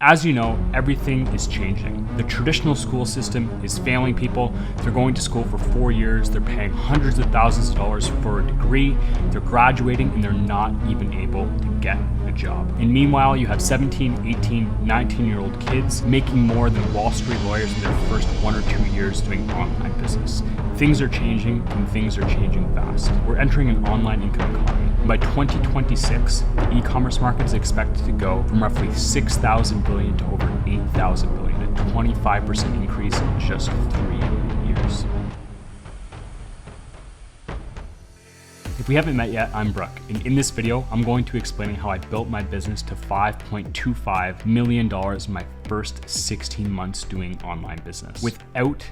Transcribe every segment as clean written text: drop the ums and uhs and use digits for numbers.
As you know, everything is changing. The traditional school system is failing people. They're going to school for 4 years, they're paying hundreds of thousands of dollars for a degree, they're graduating, and they're not even able to get a job. And meanwhile, you have 17, 18, 19-year-old kids making more than Wall Street lawyers in their first 1 or 2 years doing online business. Things are changing, and things are changing fast. We're entering an online income economy. By 2026, the e-commerce market is expected to go from roughly 6,000 billion to over 8,000 billion, a 25% increase in just 3 years. If we haven't met yet, I'm Brooke, and in this video, I'm going to explain how I built my business to $5.25 million in my first 16 months doing online business without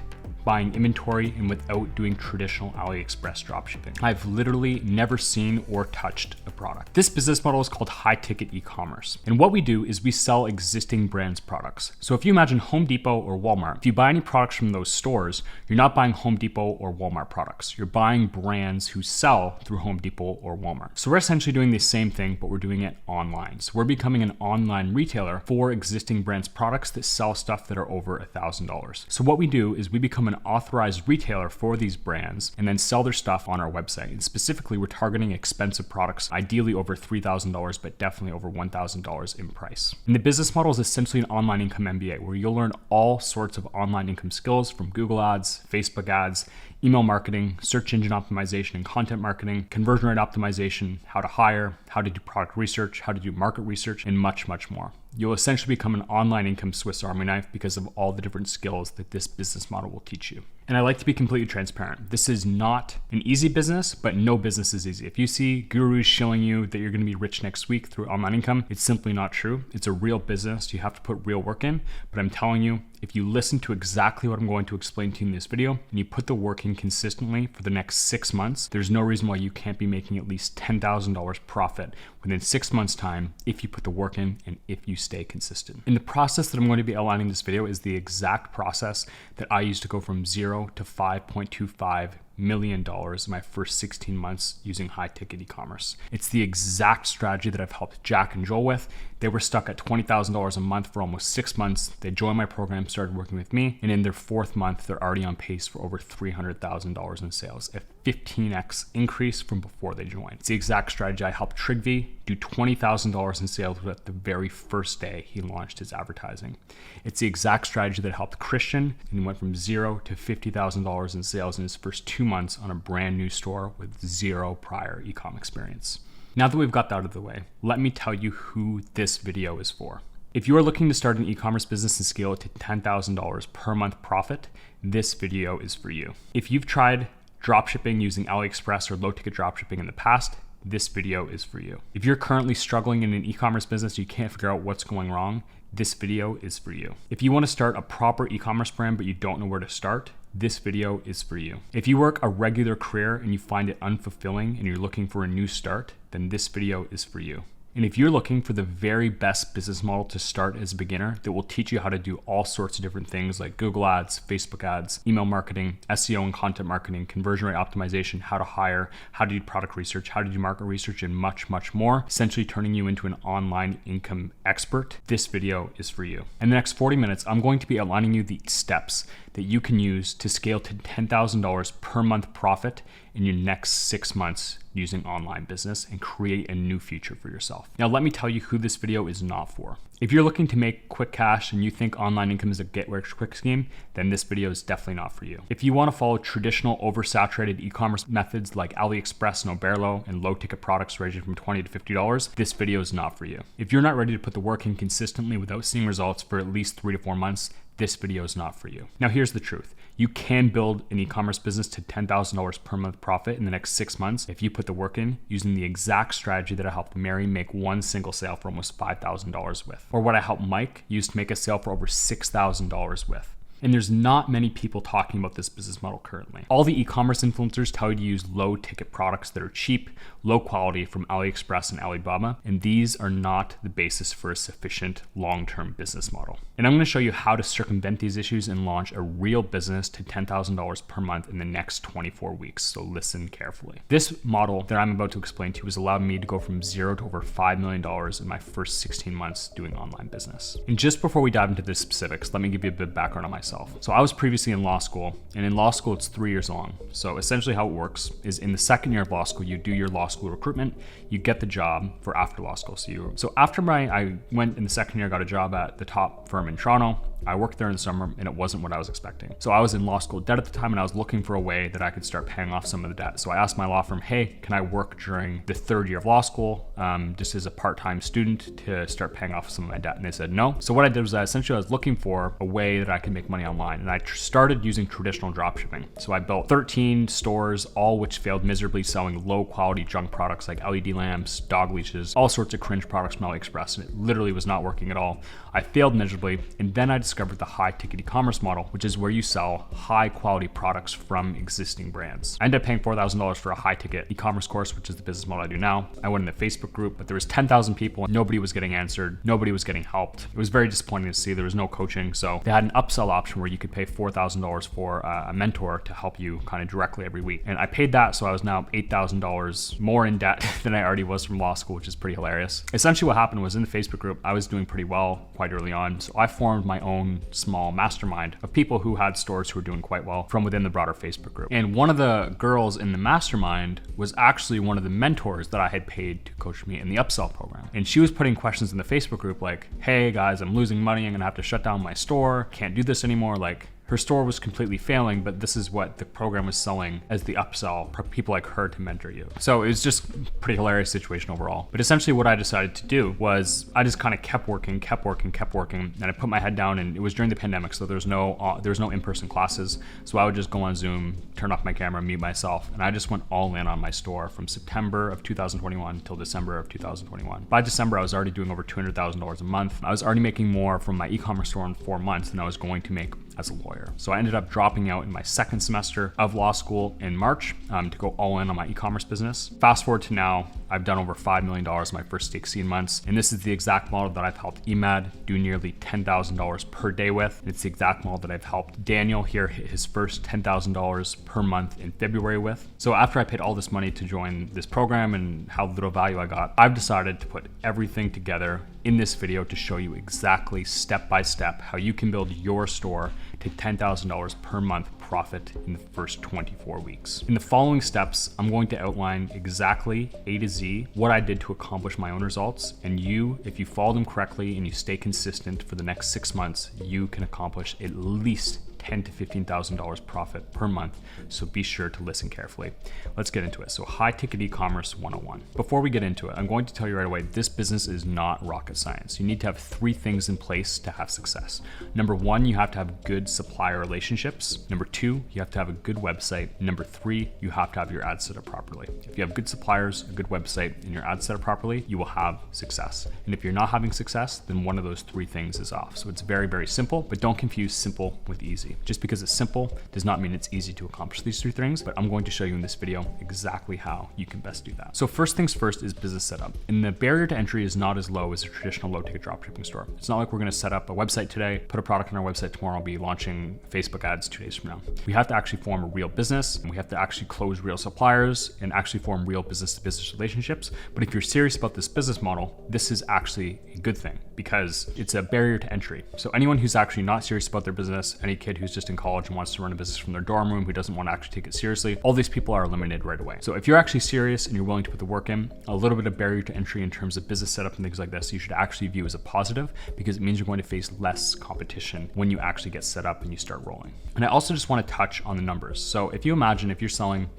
buying inventory and without doing traditional AliExpress dropshipping. I've literally never seen or touched a product. This business model is called high ticket e-commerce. And what we do is we sell existing brands products. So if you imagine Home Depot or Walmart, if you buy any products from those stores, you're not buying Home Depot or Walmart products. You're buying brands who sell through Home Depot or Walmart. So we're essentially doing the same thing, but we're doing it online. So we're becoming an online retailer for existing brands products that sell stuff that are over $1,000. So what we do is we become an authorized retailer for these brands and then sell their stuff on our website. And specifically, we're targeting expensive products, ideally over $3,000, but definitely over $1,000 in price. And the business model is essentially an online income MBA where you'll learn all sorts of online income skills from Google ads, Facebook ads, email marketing, search engine optimization and content marketing, conversion rate optimization, how to hire, how to do product research, how to do market research, and much, much more. You'll essentially become an online income Swiss Army knife because of all the different skills that this business model will teach you. And I like to be completely transparent. This is not an easy business, but no business is easy. If you see gurus showing you that you're going to be rich next week through online income, it's simply not true. It's a real business. You have to put real work in. But I'm telling you, if you listen to exactly what I'm going to explain to you in this video and you put the work in consistently for the next 6 months, there's no reason why you can't be making at least $10,000 profit within 6 months' time if you put the work in and if you stay consistent. And the process that I'm going to be outlining in this video is the exact process that I used to go from 0 to $5.25 million in my first 16 months using high ticket e-commerce. It's the exact strategy that I've helped Jack and Joel with. They were stuck at $20,000 a month for almost 6 months. They joined my program, started working with me, and in their 4th month, they're already on pace for over $300,000 in sales, a 15x increase from before they joined. It's the exact strategy I helped Trigvi do $20,000 in sales with the very first day he launched his advertising. It's the exact strategy that helped Christian, and he went from 0 to $50,000 in sales in his first 2 months on a brand new store with 0 prior e-com experience. Now that we've got that out of the way, let me tell you who this video is for. If you are looking to start an e-commerce business and scale it to $10,000 per month profit, this video is for you. If you've tried dropshipping using AliExpress or low ticket dropshipping in the past, this video is for you. If you're currently struggling in an e-commerce business, you can't figure out what's going wrong, this video is for you. If you want to start a proper e-commerce brand but you don't know where to start, this video is for you. If you work a regular career and you find it unfulfilling and you're looking for a new start, then this video is for you. And if you're looking for the very best business model to start as a beginner that will teach you how to do all sorts of different things like Google ads, Facebook ads, email marketing, SEO and content marketing, conversion rate optimization, how to hire, how to do product research, how to do market research, and much, much more, essentially turning you into an online income expert, this video is for you. In the next 40 minutes, I'm going to be outlining you the steps that you can use to scale to $10,000 per month profit in your next 6 months using online business and create a new future for yourself. Now, let me tell you who this video is not for. If you're looking to make quick cash and you think online income is a get-rich-quick scheme, then this video is definitely not for you. If you want to follow traditional oversaturated e-commerce methods like AliExpress and Oberlo and low-ticket products ranging from $20 to $50, this video is not for you. If you're not ready to put the work in consistently without seeing results for at least 3 to 4 months, this video is not for you. Now, here's the truth. You can build an e-commerce business to $10,000 per month profit in the next 6 months if you put the work in using the exact strategy that I helped Mary make one single sale for almost $5,000 with, or what I helped Mike use to make a sale for over $6,000 with. And there's not many people talking about this business model currently. All the e-commerce influencers tell you to use low ticket products that are cheap, low quality from AliExpress and Alibaba, and these are not the basis for a sufficient long-term business model. And I'm going to show you how to circumvent these issues and launch a real business to $10,000 per month in the next 24 weeks. So listen carefully. This model that I'm about to explain to you has allowed me to go from zero to over $5 million in my first 16 months doing online business. And just before we dive into the specifics, let me give you a bit of background on myself. So I was previously in law school, and in law school, it's 3 years long. So essentially how it works is in the second year of law school, you do your law school recruitment, you get the job for after law school. So after I went in the second year, got a job at the top firm in Toronto. I worked there in the summer and it wasn't what I was expecting. So I was in law school debt at the time and I was looking for a way that I could start paying off some of the debt. So I asked my law firm, hey, can I work during the third year of law school just as a part-time student to start paying off some of my debt? And they said no. So what I did was I was looking for a way that I could make money online, and I started using traditional dropshipping. So I built 13 stores, all which failed miserably, selling low quality junk products like LED lamps, dog leashes, all sorts of cringe products from AliExpress, and it literally was not working at all. I failed miserably, and then I discovered the high ticket e-commerce model, which is where you sell high quality products from existing brands. I ended up paying $4,000 for a high ticket e-commerce course, which is the business model I do now. I went in the Facebook group, but there was 10,000 people and nobody was getting answered. Nobody was getting helped. It was very disappointing to see. There was no coaching. So they had an upsell option where you could pay $4,000 for a mentor to help you kind of directly every week. And I paid that. So I was now $8,000 more in debt than I already was from law school, which is pretty hilarious. Essentially what happened was in the Facebook group, I was doing pretty well quite early on. So I formed my own small mastermind of people who had stores who were doing quite well from within the broader Facebook group. And one of the girls in the mastermind was actually one of the mentors that I had paid to coach me in the upsell program. And she was putting questions in the Facebook group like, hey guys, I'm losing money. I'm gonna have to shut down my store. Can't do this anymore. Like, her store was completely failing, but this is what the program was selling as the upsell for people like her to mentor you. So it was just a pretty hilarious situation overall. But essentially what I decided to do was I just kind of kept working, and I put my head down, and it was during the pandemic, so there was no in-person classes. So I would just go on Zoom, turn off my camera, mute myself, and I just went all in on my store from September of 2021 till December of 2021. By December, I was already doing over $200,000 a month. I was already making more from my e-commerce store in 4 months than I was going to make as a lawyer. So I ended up dropping out in my second semester of law school in March to go all in on my e-commerce business. Fast forward to now, I've done over $5 million in my first 16 months. And this is the exact model that I've helped Emad do nearly $10,000 per day with. And it's the exact model that I've helped Daniel here hit his first $10,000 per month in February with. So after I paid all this money to join this program and how little value I got, I've decided to put everything together in this video to show you exactly step by step how you can build your store to $10,000 per month profit in the first 24 weeks. In the following steps, I'm going to outline exactly A to Z what I did to accomplish my own results, and you, if you follow them correctly and you stay consistent for the next 6 months, you can accomplish at least $10,000 to $15,000 profit per month. So be sure to listen carefully. Let's get into it. So high ticket e-commerce 101. Before we get into it, I'm going to tell you right away, this business is not rocket science. You need to have 3 things in place to have success. Number 1, you have to have good supplier relationships. Number 2, you have to have a good website. Number 3, you have to have your ads set up properly. If you have good suppliers, a good website, and your ads set up properly, you will have success. And if you're not having success, then one of those 3 things is off. So it's very, very simple, but don't confuse simple with easy. Just because it's simple does not mean it's easy to accomplish these 3 things, but I'm going to show you in this video exactly how you can best do that. So first things first is business setup. And the barrier to entry is not as low as a traditional low ticket dropshipping store. It's not like we're going to set up a website today, put a product on our website tomorrow, be launching Facebook ads 2 days from now. We have to actually form a real business, and we have to actually close real suppliers and actually form real business to business relationships. But if you're serious about this business model, this is actually a good thing because it's a barrier to entry. So anyone who's actually not serious about their business, any kid who's just in college and wants to run a business from their dorm room, who doesn't want to actually take it seriously, all these people are eliminated right away. So if you're actually serious and you're willing to put the work in, a little bit of barrier to entry in terms of business setup and things like this, you should actually view as a positive because it means you're going to face less competition when you actually get set up and you start rolling. And I also just want to touch on the numbers. So if you imagine if you're selling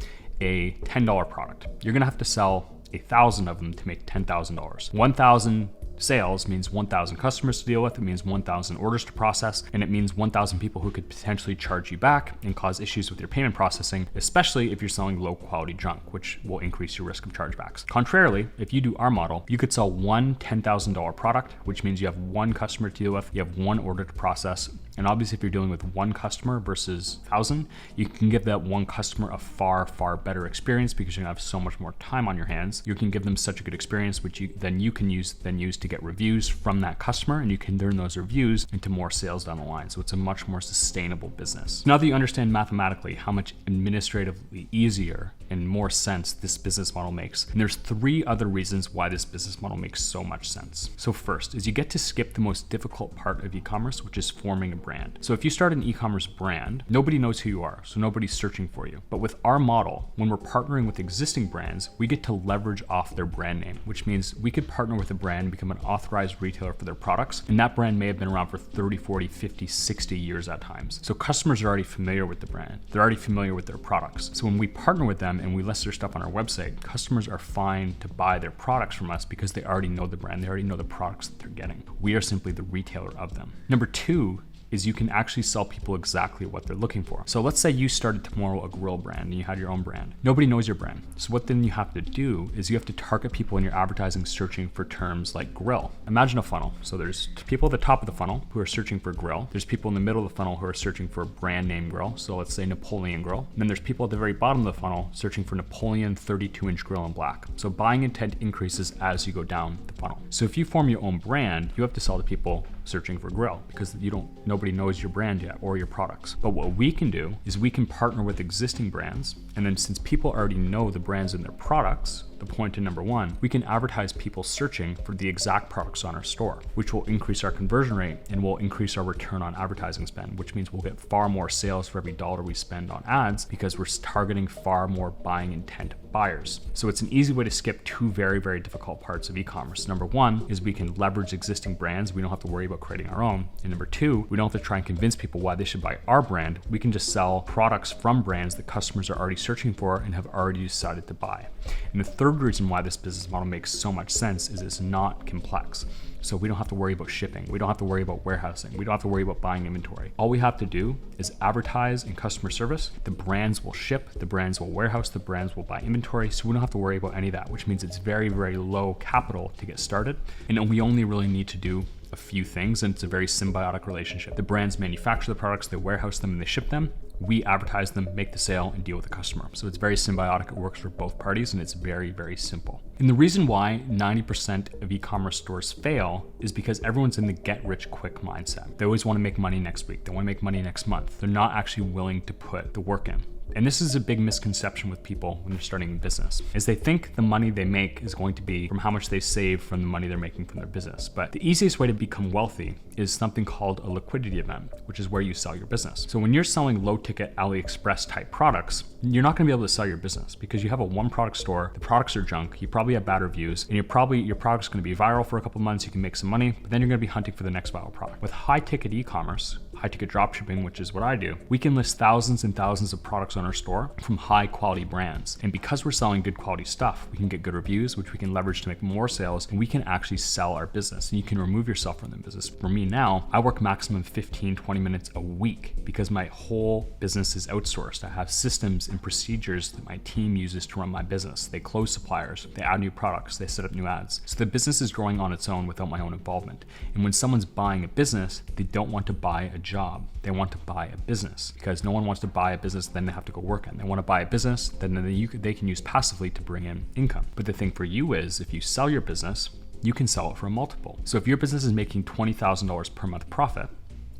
a $10 product, you're going to have to sell 1,000 of them to make $10,000. 1,000 sales means 1,000 customers to deal with, it means 1,000 orders to process, and it means 1,000 people who could potentially charge you back and cause issues with your payment processing, especially if you're selling low quality junk, which will increase your risk of chargebacks. Contrarily, if you do our model, you could sell one $10,000 product, which means you have one customer to deal with, you have one order to process. And obviously, if you're dealing with one customer versus 1,000, you can give that one customer a far, far better experience because you're gonna have so much more time on your hands. You can give them such a good experience, which you can use to get reviews from that customer, and you can turn those reviews into more sales down the line. So it's a much more sustainable business. Now that you understand mathematically how much administratively easier and more sense this business model makes, and there's 3 other reasons why this business model makes so much sense. So first is you get to skip the most difficult part of e-commerce, which is forming a brand. So if you start an e-commerce brand, nobody knows who you are, so nobody's searching for you. But with our model, when we're partnering with existing brands, we get to leverage off their brand name, which means we could partner with a brand, become an authorized retailer for their products, and that brand may have been around for 30, 40, 50, 60 years at times. So customers are already familiar with the brand. They're already familiar with their products. So when we partner with them and we list their stuff on our website, customers are fine to buy their products from us because they already know the brand. They already know the products that they're getting. We are simply the retailer of them. Number 2 is you can actually sell people exactly what they're looking for. So let's say you started tomorrow a grill brand and you had your own brand. Nobody knows your brand. So what then you have to do is you have to target people in your advertising searching for terms like grill. Imagine a funnel. So there's people at the top of the funnel who are searching for grill. There's people in the middle of the funnel who are searching for brand name grill. So let's say Napoleon grill. And then there's people at the very bottom of the funnel searching for Napoleon 32-inch grill in black. So buying intent increases as you go down the funnel. So if you form your own brand, you have to sell to people searching for grill because nobody knows your brand yet or your products. But what we can do is we can partner with existing brands, and then since people already know the brands and their products, the point in number 1, we can advertise people searching for the exact products on our store, which will increase our conversion rate and will increase our return on advertising spend, which means we'll get far more sales for every dollar we spend on ads because we're targeting far more buying intent buyers. So it's an easy way to skip 2 very, very difficult parts of e-commerce. Number 1 is we can leverage existing brands. We don't have to worry about creating our own. And number 2, we don't have to try and convince people why they should buy our brand. We can just sell products from brands that customers are already searching for and have already decided to buy. And the third reason why this business model makes so much sense is it's not complex. So we don't have to worry about shipping. We don't have to worry about warehousing. We don't have to worry about buying inventory. All we have to do is advertise in customer service. The brands will ship, the brands will warehouse, the brands will buy inventory. So we don't have to worry about any of that, which means it's very, very low capital to get started. And we only really need to do a few things, and it's a very symbiotic relationship. The brands manufacture the products, they warehouse them, and they ship them. We advertise them, make the sale, and deal with the customer. So it's very symbiotic. It works for both parties, and it's very, very simple. And the reason why 90% of e-commerce stores fail is because everyone's in the get-rich-quick mindset. They always want to make money next week. They want to make money next month. They're not actually willing to put the work in. And this is a big misconception with people when they're starting a business, is they think the money they make is going to be from how much they save from the money they're making from their business. But the easiest way to become wealthy is something called a liquidity event, which is where you sell your business. So when you're selling low ticket AliExpress type products, you're not gonna be able to sell your business because you have a one product store, the products are junk, you probably have bad reviews, and your product's gonna be viral for a couple months, you can make some money, but then you're gonna be hunting for the next viral product. With high ticket e-commerce, high ticket dropshipping, which is what I do, we can list thousands and thousands of products on our store from high quality brands. And because we're selling good quality stuff, we can get good reviews, which we can leverage to make more sales, and we can actually sell our business. And you can remove yourself from the business. For me now, I work maximum 15, 20 minutes a week because my whole business is outsourced. I have systems and procedures that my team uses to run my business. They close suppliers, they add new products, they set up new ads. So the business is growing on its own without my own involvement. And when someone's buying a business, they don't want to buy a job. They want to buy a business because no one wants to buy a business then they have to go work in. They want to buy a business then they can use passively to bring in income. But the thing for you is if you sell your business, you can sell it for a multiple. So if your business is making $20,000 per month profit,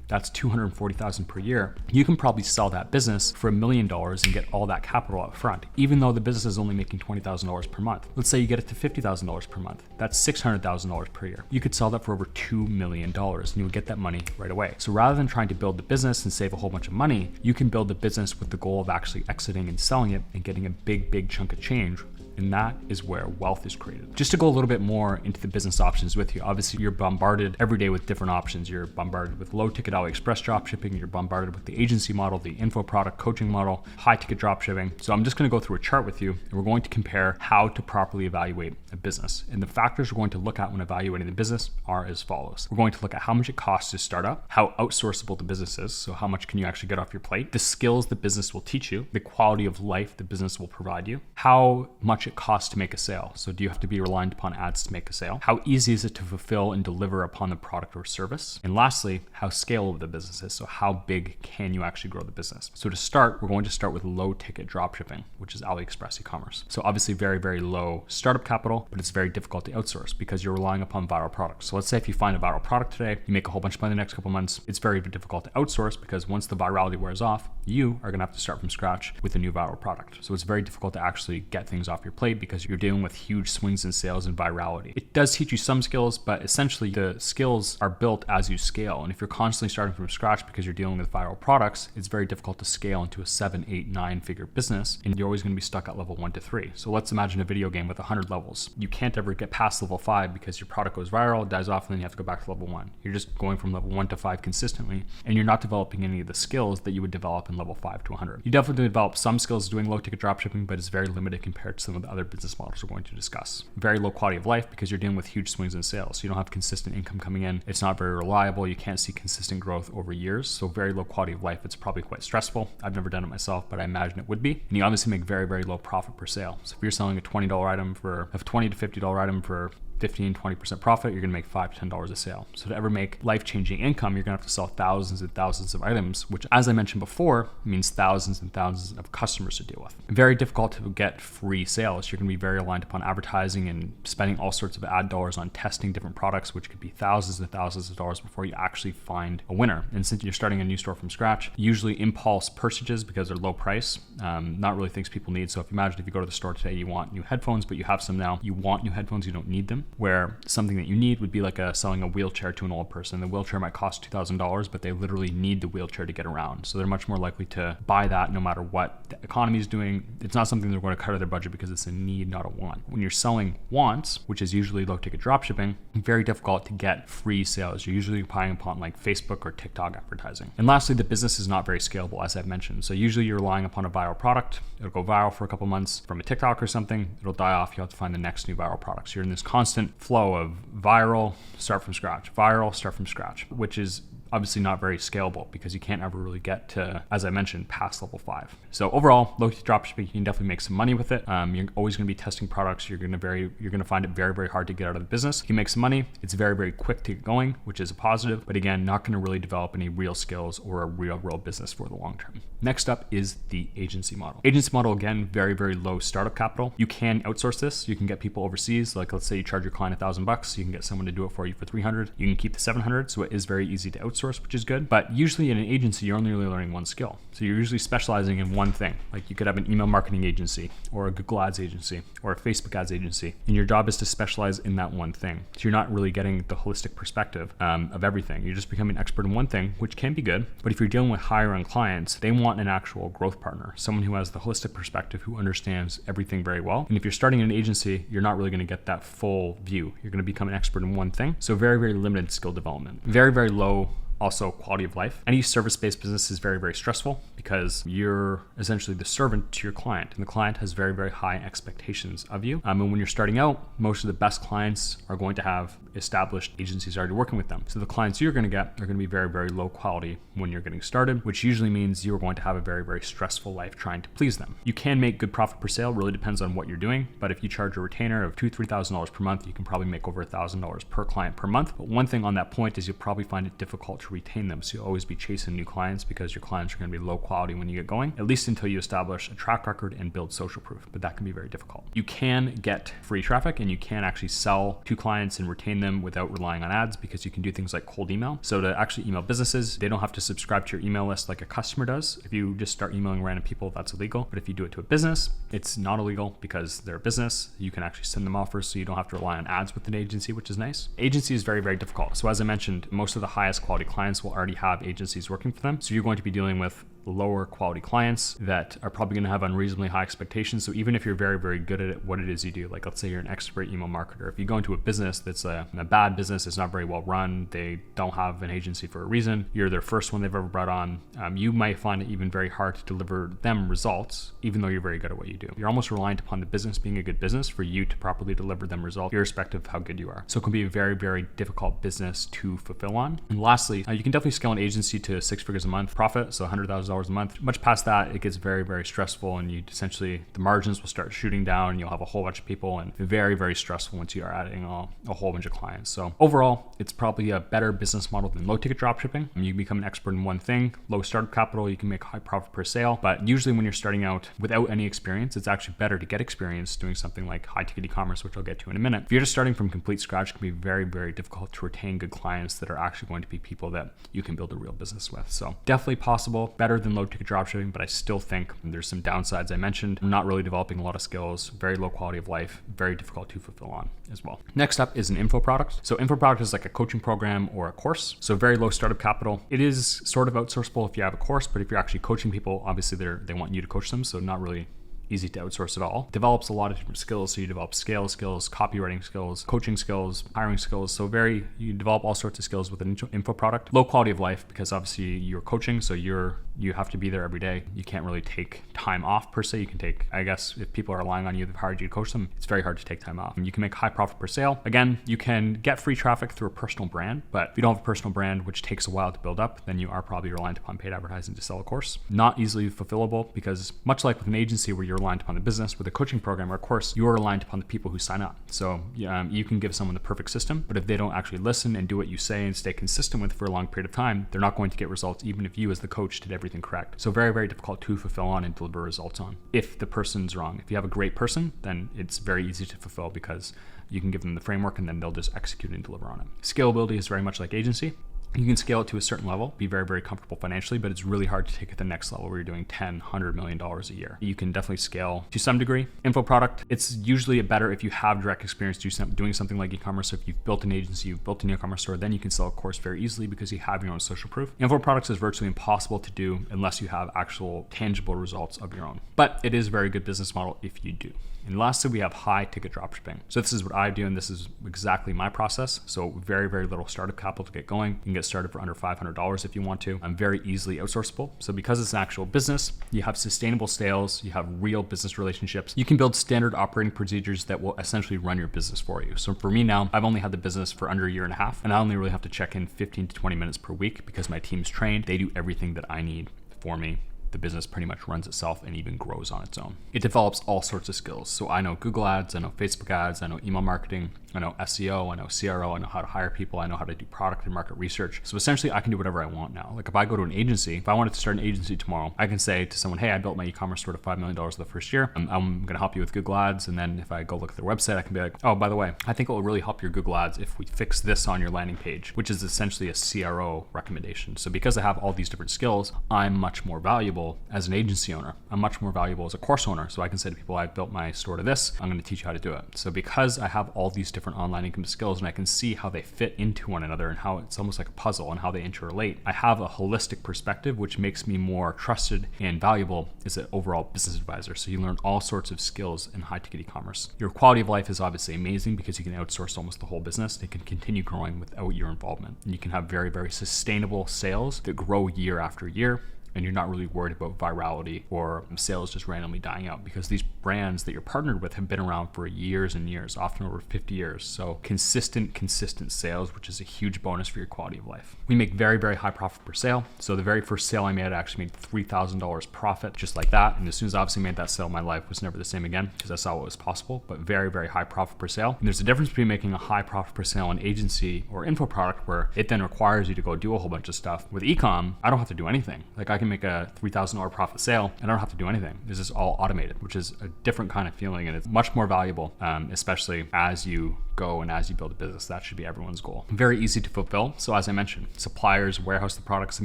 that's $240,000 per year. You can probably sell that business for $1 million and get all that capital up front, even though the business is only making $20,000 per month. Let's say you get it to $50,000 per month. That's $600,000 per year. You could sell that for over $2 million and you would get that money right away. So rather than trying to build the business and save a whole bunch of money, you can build the business with the goal of actually exiting and selling it and getting a big, big chunk of change And that is where wealth is created. Just to go a little bit more into the business options with you, obviously you're bombarded every day with different options. You're bombarded with low ticket AliExpress dropshipping. You're bombarded with the agency model, the info product coaching model, high ticket dropshipping. So I'm just going to go through a chart with you, and we're going to compare how to properly evaluate a business. And the factors we're going to look at when evaluating the business are as follows. We're going to look at how much it costs to start up, how outsourceable the business is, so how much can you actually get off your plate, the skills the business will teach you, the quality of life the business will provide you, how much it costs to make a sale. So do you have to be reliant upon ads to make a sale? How easy is it to fulfill and deliver upon the product or service? And lastly, how scalable the business is. So how big can you actually grow the business? So to start, we're going to start with low ticket dropshipping, which is AliExpress e-commerce. So obviously very, very low startup capital, but it's very difficult to outsource because you're relying upon viral products. So let's say if you find a viral product today, you make a whole bunch of money the next couple months, it's very difficult to outsource because once the virality wears off, you are going to have to start from scratch with a new viral product. So it's very difficult to actually get things off your plate because you're dealing with huge swings in sales and virality. It does teach you some skills, but essentially the skills are built as you scale. And if you're constantly starting from scratch because you're dealing with viral products, it's very difficult to scale into a 7, 8, 9-figure business, and you're always going to be stuck at level 1 to 3. So let's imagine a video game with 100 levels. You can't ever get past level 5 because your product goes viral, dies off, and then you have to go back to level 1. You're just going from level 1 to 5 consistently, and you're not developing any of the skills that you would develop in level 5 to 100. You definitely develop some skills doing low ticket dropshipping, but it's very limited compared to some of the other business models we're going to discuss. Very low quality of life because you're dealing with huge swings in sales. You don't have consistent income coming in. It's not very reliable. You can't see consistent growth over years. So very low quality of life. It's probably quite stressful. I've never done it myself, but I imagine it would be. And you obviously make very, very low profit per sale. So if you're selling a $20 item for a $20 to $50 item for 15-20% profit, you're gonna make $5 to $10 a sale. So to ever make life-changing income, you're gonna have to sell thousands and thousands of items, which, as I mentioned before, means thousands and thousands of customers to deal with. Very difficult to get free sales. You're gonna be very reliant upon advertising and spending all sorts of ad dollars on testing different products, which could be thousands and thousands of dollars before you actually find a winner. And since you're starting a new store from scratch, usually impulse purchases because they're low price, not really things people need. So if you imagine if you go to the store today, you want new headphones, but you have some now, you want new headphones, you don't need them. Where something that you need would be like selling a wheelchair to an old person. The wheelchair might cost $2,000, but they literally need the wheelchair to get around. So they're much more likely to buy that no matter what the economy is doing. It's not something they're going to cut out of their budget because it's a need, not a want. When you're selling wants, which is usually low ticket dropshipping, very difficult to get free sales. You're usually relying upon like Facebook or TikTok advertising. And lastly, the business is not very scalable, as I've mentioned. So usually you're relying upon a viral product. It'll go viral for a couple months from a TikTok or something. It'll die off. You have to find the next new viral product. So you're in this constant flow of viral, start from scratch, viral, start from scratch, which is obviously not very scalable because you can't ever really get to, as I mentioned, past level 5. So overall, low ticket dropshipping, you can definitely make some money with it. You're always going to be testing products. You're going to find it very, very hard to get out of the business. You can make some money. It's very, very quick to get going, which is a positive, but again, not going to really develop any real skills or a real world business for the long term. Next up is the agency model. Agency model, again, very, very low startup capital. You can outsource this. You can get people overseas. Like let's say you charge your client $1,000. You can get someone to do it for you for $300. You can keep the $700. So it is very easy to outsource, which is good. But usually in an agency, you're only really learning one skill. So you're usually specializing in one thing. Like you could have an email marketing agency or a Google Ads agency or a Facebook ads agency. And your job is to specialize in that one thing. So you're not really getting the holistic perspective of everything. You're just becoming an expert in one thing, which can be good. But if you're dealing with higher end clients, they want an actual growth partner, someone who has the holistic perspective, who understands everything very well. And if you're starting an agency, you're not really going to get that full view. You're going to become an expert in one thing. So very, very limited skill development. Very, very low also quality of life. Any service-based business is very, very stressful because you're essentially the servant to your client, and the client has very, very high expectations of you. And when you're starting out, most of the best clients are going to have established agencies already working with them. So the clients you're going to get are going to be very, very low quality when you're getting started, which usually means you're going to have a very, very stressful life trying to please them. You can make good profit per sale, really depends on what you're doing. But if you charge a retainer of $2,000 to $3,000 per month, you can probably make over $1,000 per client per month. But one thing on that point is you'll probably find it difficult to retain them. So you'll always be chasing new clients because your clients are going to be low quality when you get going, at least until you establish a track record and build social proof. But that can be very difficult. You can get free traffic and you can actually sell to clients and retain them without relying on ads because you can do things like cold email. So to actually email businesses, they don't have to subscribe to your email list like a customer does. If you just start emailing random people, that's illegal. But if you do it to a business, it's not illegal because they're a business. You can actually send them offers so you don't have to rely on ads with an agency, which is nice. Agency is very, very difficult. So as I mentioned, most of the highest quality clients will already have agencies working for them. So you're going to be dealing with lower quality clients that are probably going to have unreasonably high expectations. So even if you're very, very good at what it is you do, like let's say you're an expert email marketer, if you go into a business that's a bad business, it's not very well run, they don't have an agency for a reason, you're their first one they've ever brought on, you might find it even very hard to deliver them results, even though you're very good at what you do. You're almost reliant upon the business being a good business for you to properly deliver them results, irrespective of how good you are. So it can be a very, very difficult business to fulfill on. And lastly, you can definitely scale an agency to 6 figures a month profit, so $100,000 a month. Much past that, it gets very, very stressful, and you essentially, the margins will start shooting down, and you'll have a whole bunch of people, and very, very stressful once you are adding a whole bunch of clients. So overall, it's probably a better business model than low ticket dropshipping. You can become an expert in one thing, low startup capital, you can make high profit per sale. But usually when you're starting out without any experience, it's actually better to get experience doing something like high ticket e-commerce, which I'll get to in a minute. If you're just starting from complete scratch, it can be very, very difficult to retain good clients that are actually going to be people that you can build a real business with. So definitely possible, better than low ticket dropshipping, but I still think there's some downsides I mentioned. I'm not really developing a lot of skills, very low quality of life, very difficult to fulfill on as well. Next up is an info product. So info product is like a coaching program or a course. So very low startup capital. It is sort of outsourceable if you have a course, but if you're actually coaching people, obviously they want you to coach them. So not really easy to outsource at all. Develops a lot of different skills. So you develop scale skills, copywriting skills, coaching skills, hiring skills. So you develop all sorts of skills with an info product. Low quality of life because obviously you're coaching, so you have to be there every day. You can't really take time off per se. You can take, I guess, if people are relying on you, they've hired you to coach them, it's very hard to take time off. And you can make high profit per sale. Again, you can get free traffic through a personal brand, but if you don't have a personal brand, which takes a while to build up, then you are probably reliant upon paid advertising to sell a course. Not easily fulfillable because much like with an agency where you're reliant upon the business, with a coaching program or a course, you are reliant upon the people who sign up. So you can give someone the perfect system, but if they don't actually listen and do what you say and stay consistent with for a long period of time, they're not going to get results even if you as the coach did everything correct. So very, very difficult to fulfill on and deliver results on if the person's wrong. If you have a great person, then it's very easy to fulfill because you can give them the framework and then they'll just execute and deliver on it. Scalability is very much like agency. You can scale it to a certain level, be very, very comfortable financially, but it's really hard to take it to the next level where you're doing $10, $100 million a year. You can definitely scale to some degree. Info product, it's usually better if you have direct experience doing something like e-commerce. So if you've built an agency, you've built an e-commerce store, then you can sell a course very easily because you have your own social proof. Info products is virtually impossible to do unless you have actual tangible results of your own. But it is a very good business model if you do. And lastly, we have high ticket dropshipping. So this is what I do, and this is exactly my process. So very, very little startup capital to get going. You can get started for under $500 if you want to. I'm very easily outsourceable. So because it's an actual business, you have sustainable sales, you have real business relationships. You can build standard operating procedures that will essentially run your business for you. So for me now, I've only had the business for under a year and a half, and I only really have to check in 15 to 20 minutes per week because my team's trained. They do everything that I need for me. The business pretty much runs itself and even grows on its own. It develops all sorts of skills. So I know Google ads, I know Facebook ads, I know email marketing, I know SEO, I know CRO, I know how to hire people, I know how to do product and market research. So essentially I can do whatever I want now. Like if I go to an agency, if I wanted to start an agency tomorrow, I can say to someone, hey, I built my e-commerce store to $5 million the first year. I'm gonna help you with Google ads. And then if I go look at their website, I can be like, oh, by the way, I think it will really help your Google ads if we fix this on your landing page, which is essentially a CRO recommendation. So because I have all these different skills, I'm much more valuable as an agency owner. I'm much more valuable as a course owner. So I can say to people, I built my store to this, I'm going to teach you how to do it. So because I have all these different online income skills and I can see how they fit into one another and how it's almost like a puzzle and how they interrelate, I have a holistic perspective, which makes me more trusted and valuable as an overall business advisor. So you learn all sorts of skills in high ticket e-commerce. Your quality of life is obviously amazing because you can outsource almost the whole business. It can continue growing without your involvement. And you can have very, very sustainable sales that grow year after year. And you're not really worried about virality or sales just randomly dying out because these brands that you're partnered with have been around for years and years, often over 50 years. So consistent sales, which is a huge bonus for your quality of life. We make very, very high profit per sale. So the very first sale I made, I actually made $3,000 profit just like that. And as soon as I obviously made that sale, my life was never the same again because I saw what was possible, but very, very high profit per sale. And there's a difference between making a high profit per sale in agency or info product where it then requires you to go do a whole bunch of stuff. With ecom, I don't have to do anything. Like I can make a $3,000 profit sale and I don't have to do anything. This is all automated, which is a different kind of feeling and it's much more valuable, especially as you go and as you build a business. That should be everyone's goal. Very easy to fulfill. So as I mentioned, suppliers warehouse the products and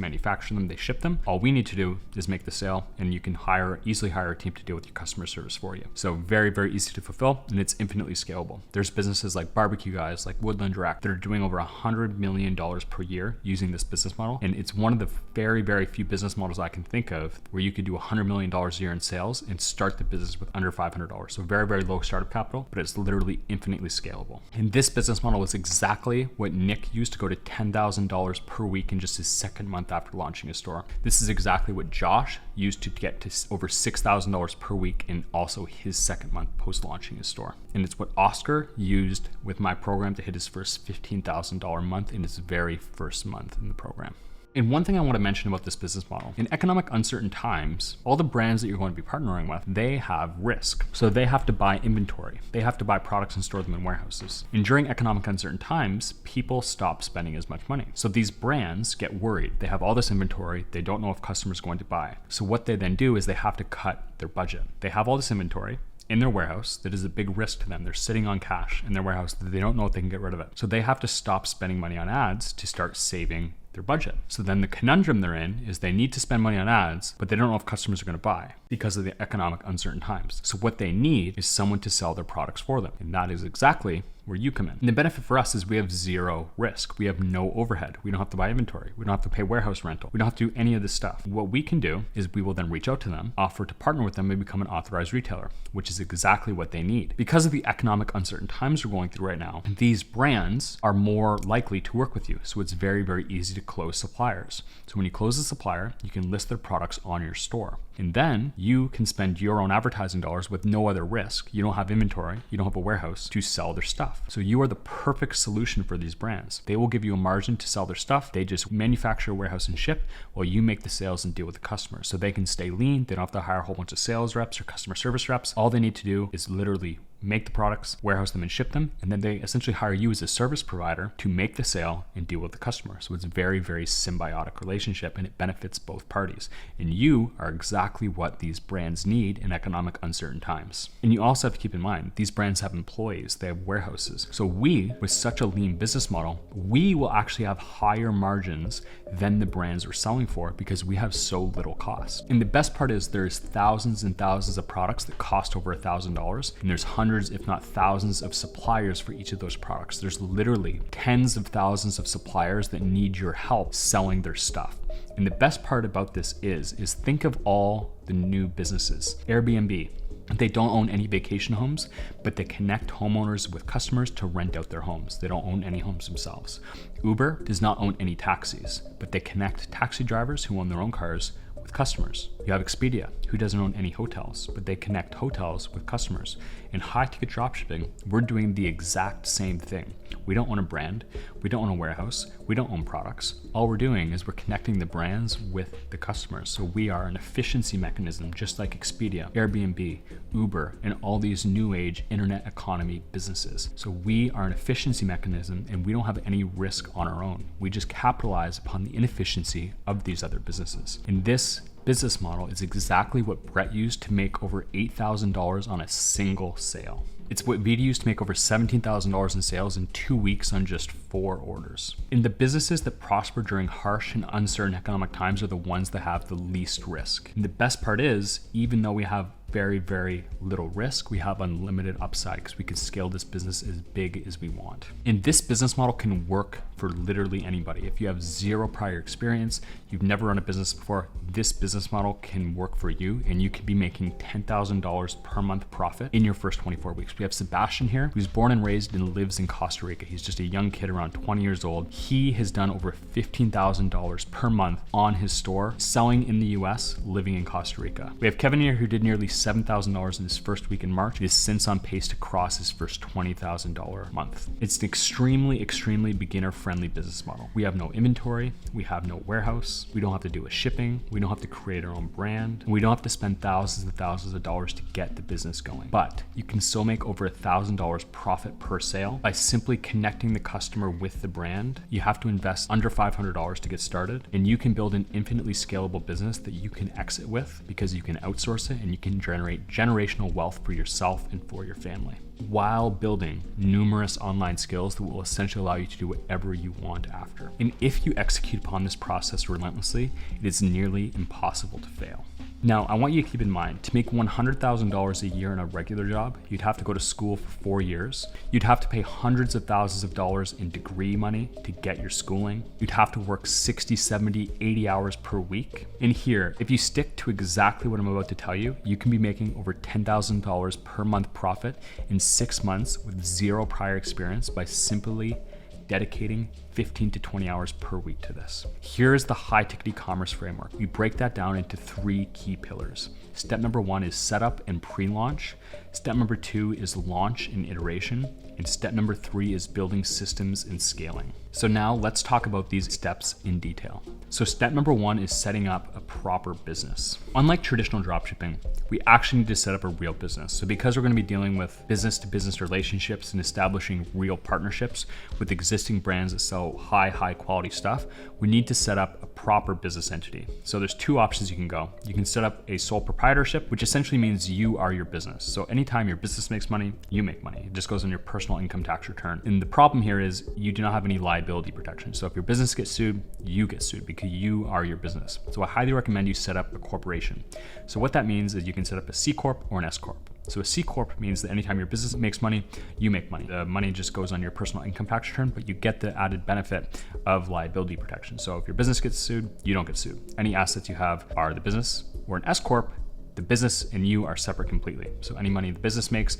manufacture them, they ship them. All we need to do is make the sale and you can easily hire a team to deal with your customer service for you. So very, very easy to fulfill and it's infinitely scalable. There's businesses like barbecue guys, like Woodland Direct that are doing over $100 million per year using this business model. And it's one of the very, very few business models models I can think of where you could do $100 million a year in sales and start the business with under $500. So very, very low startup capital, but it's literally infinitely scalable. And this business model is exactly what Nick used to go to $10,000 per week in just his second month after launching his store. This is exactly what Josh used to get to over $6,000 per week in also his second month post launching his store. And it's what Oscar used with my program to hit his first $15,000 month in his very first month in the program. And one thing I want to mention about this business model, in economic uncertain times, all the brands that you're going to be partnering with, they have risk. So they have to buy inventory. They have to buy products and store them in warehouses. And during economic uncertain times, people stop spending as much money. So these brands get worried. They have all this inventory. They don't know if customers are going to buy. So what they then do is they have to cut their budget. They have all this inventory in their warehouse that is a big risk to them. They're sitting on cash in their warehouse that they don't know if they can get rid of it. So they have to stop spending money on ads to start saving their budget. So then the conundrum they're in is they need to spend money on ads, but they don't know if customers are going to buy because of the economic uncertain times. So what they need is someone to sell their products for them. And that is exactly where you come in. And the benefit for us is we have zero risk. We have no overhead. We don't have to buy inventory. We don't have to pay warehouse rental. We don't have to do any of this stuff. What we can do is we will then reach out to them, offer to partner with them, and become an authorized retailer, which is exactly what they need. Because of the economic uncertain times we're going through right now, these brands are more likely to work with you. So it's very, very easy to close suppliers. So when you close a supplier, you can list their products on your store. And then you can spend your own advertising dollars with no other risk. You don't have inventory, you don't have a warehouse to sell their stuff. So you are the perfect solution for these brands. They will give you a margin to sell their stuff. They just manufacture, warehouse, and ship while you make the sales and deal with the customers. So they can stay lean. They don't have to hire a whole bunch of sales reps or customer service reps. All they need to do is literally make the products, warehouse them, and ship them. And then they essentially hire you as a service provider to make the sale and deal with the customer. So it's a very, very symbiotic relationship, and it benefits both parties. And you are exactly what these brands need in economic uncertain times. And you also have to keep in mind, these brands have employees, they have warehouses. So we, with such a lean business model, we will actually have higher margins than the brands are selling for because we have so little cost. And the best part is there's thousands and thousands of products that cost over $1,000, and there's hundreds, if not thousands, of suppliers for each of those products. There's literally tens of thousands of suppliers that need your help selling their stuff. And the best part about this is think of all the new businesses. Airbnb, they don't own any vacation homes, but they connect homeowners with customers to rent out their homes. They don't own any homes themselves. Uber does not own any taxis, but they connect taxi drivers who own their own cars with customers. You have Expedia, who doesn't own any hotels, but they connect hotels with customers. In high ticket dropshipping, we're doing the exact same thing. We don't own a brand, we don't own a warehouse, we don't own products. All we're doing is we're connecting the brands with the customers. So we are an efficiency mechanism, just like Expedia, Airbnb, Uber, and all these new age internet economy businesses. So we are an efficiency mechanism, and we don't have any risk on our own. We just capitalize upon the inefficiency of these other businesses. And this business model is exactly what Brett used to make over $8,000 on a single sale. It's what Vita used to make over $17,000 in sales in 2 weeks on just 4 orders. And the businesses that prosper during harsh and uncertain economic times are the ones that have the least risk. And the best part is, even though we have very, very little risk, we have unlimited upside because we can scale this business as big as we want. And this business model can work for literally anybody. If you have zero prior experience, you've never run a business before, this business model can work for you, and you could be making $10,000 per month profit in your first 24 weeks. We have Sebastian here, who's born and raised and lives in Costa Rica. He's just a young kid around 20 years old. He has done over $15,000 per month on his store, selling in the US, living in Costa Rica. We have Kevin here, who did nearly $7,000 in his first week in March. He is since on pace to cross his first $20,000 month. It's an extremely beginner-friendly business model. We have no inventory, we have no warehouse, we don't have to do a shipping, we don't have to create our own brand, and we don't have to spend thousands and thousands of dollars to get the business going. But you can still make over $1,000 profit per sale by simply connecting the customer with the brand. You have to invest under $500 to get started, and you can build an infinitely scalable business that you can exit with because you can outsource it and you can generate generational wealth for yourself and for your family, while building numerous online skills that will essentially allow you to do whatever you want after. And if you execute upon this process relentlessly, it is nearly impossible to fail. Now, I want you to keep in mind, to make $100,000 a year in a regular job, you'd have to go to school for 4 years. You'd have to pay hundreds of thousands of dollars in degree money to get your schooling. You'd have to work 60, 70, 80 hours per week. And here, if you stick to exactly what I'm about to tell you, you can be making over $10,000 per month profit in 6 months with zero prior experience by simply dedicating 15 to 20 hours per week to this. Here's the high-ticket e-commerce framework. We break that down into 3 key pillars. Step number 1 is setup and pre-launch. Step number 2 is launch and iteration. And step number 3 is building systems and scaling. So now let's talk about these steps in detail. So step number 1 is setting up a proper business. Unlike traditional dropshipping, we actually need to set up a real business. So because we're going to be dealing with business to business relationships and establishing real partnerships with existing brands that sell high quality stuff, we need to set up a proper business entity. So there's 2 options you can go. You can set up a sole proprietorship, which essentially means you are your business. So anytime your business makes money, you make money. It just goes on your personal income tax return. And the problem here is you do not have any liability protection. So if your business gets sued, you get sued because you are your business. So I highly recommend you set up a corporation. So what that means is you can set up a C Corp or an S Corp. So a C Corp means that anytime your business makes money, you make money. The money just goes on your personal income tax return, but you get the added benefit of liability protection. So if your business gets sued, you don't get sued. Any assets you have are the business. Or an S Corp, the business and you are separate completely. So any money the business makes,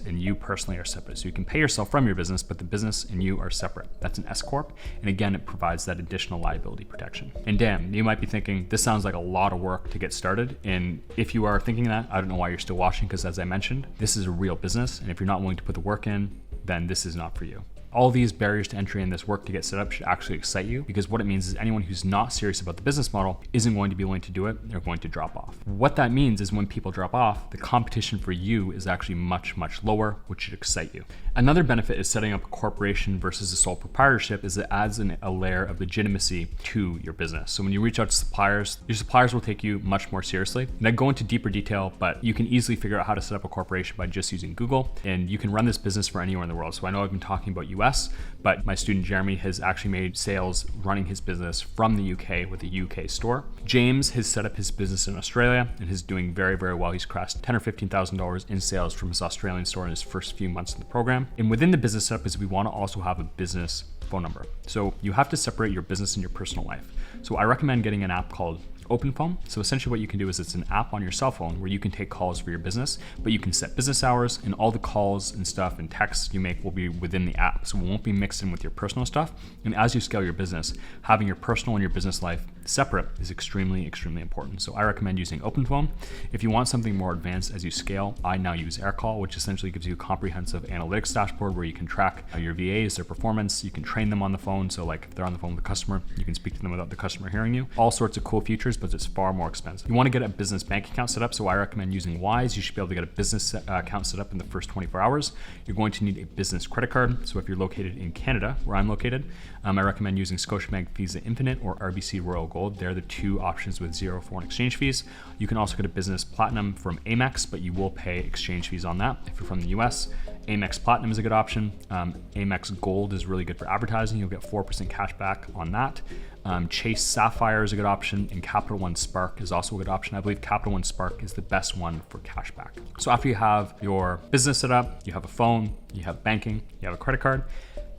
and you personally are separate. So you can pay yourself from your business, but the business and you are separate. That's an S Corp. And again, it provides that additional liability protection. And Dan, you might be thinking, this sounds like a lot of work to get started. And if you are thinking that, I don't know why you're still watching, because as I mentioned, this is a real business. And if you're not willing to put the work in, then this is not for you. All these barriers to entry and this work to get set up should actually excite you, because what it means is anyone who's not serious about the business model isn't going to be willing to do it. They're going to drop off. What that means is when people drop off, the competition for you is actually much lower, which should excite you. Another benefit is setting up a corporation versus a sole proprietorship is it adds a layer of legitimacy to your business. So when you reach out to suppliers, your suppliers will take you much more seriously. And I go into deeper detail, but you can easily figure out how to set up a corporation by just using Google, and you can run this business for anywhere in the world. So I know I've been talking about US, but my student Jeremy has actually made sales running his business from the UK with a UK store. James has set up his business in Australia and is doing very well. He's crossed $10,000 or $15,000 in sales from his Australian store in his first few months of the program. And within the business setup is we want to also have a business phone number. So you have to separate your business and your personal life. So I recommend getting an app called Open Phone. So essentially what you can do is it's an app on your cell phone where you can take calls for your business, but you can set business hours and all the calls and stuff and texts you make will be within the app. So it won't be mixed in with your personal stuff. And as you scale your business, having your personal and your business life separate is extremely important. So I recommend using Open Phone. If you want something more advanced as you scale, I now use AirCall, which essentially gives you a comprehensive analytics dashboard where you can track your VAs, their performance. You can train them on the phone. So like if they're on the phone with the customer, you can speak to them without the customer hearing you. All sorts of cool features, but it's far more expensive. You want to get a business bank account set up, so I recommend using Wise. You should be able to get a business account set up in the first 24 hours. You're going to need a business credit card. So if you're located in Canada, where I'm located, I recommend using Scotiabank Visa Infinite or RBC Royal Gold. They're the 2 options with 0 foreign exchange fees. You can also get a business platinum from Amex, but you will pay exchange fees on that if you're from the US. Amex Platinum is a good option. Amex Gold is really good for advertising. You'll get 4% cash back on that. Chase Sapphire is a good option, and Capital One Spark is also a good option. I believe Capital One Spark is the best one for cashback. So after you have your business set up, you have a phone, you have banking, you have a credit card.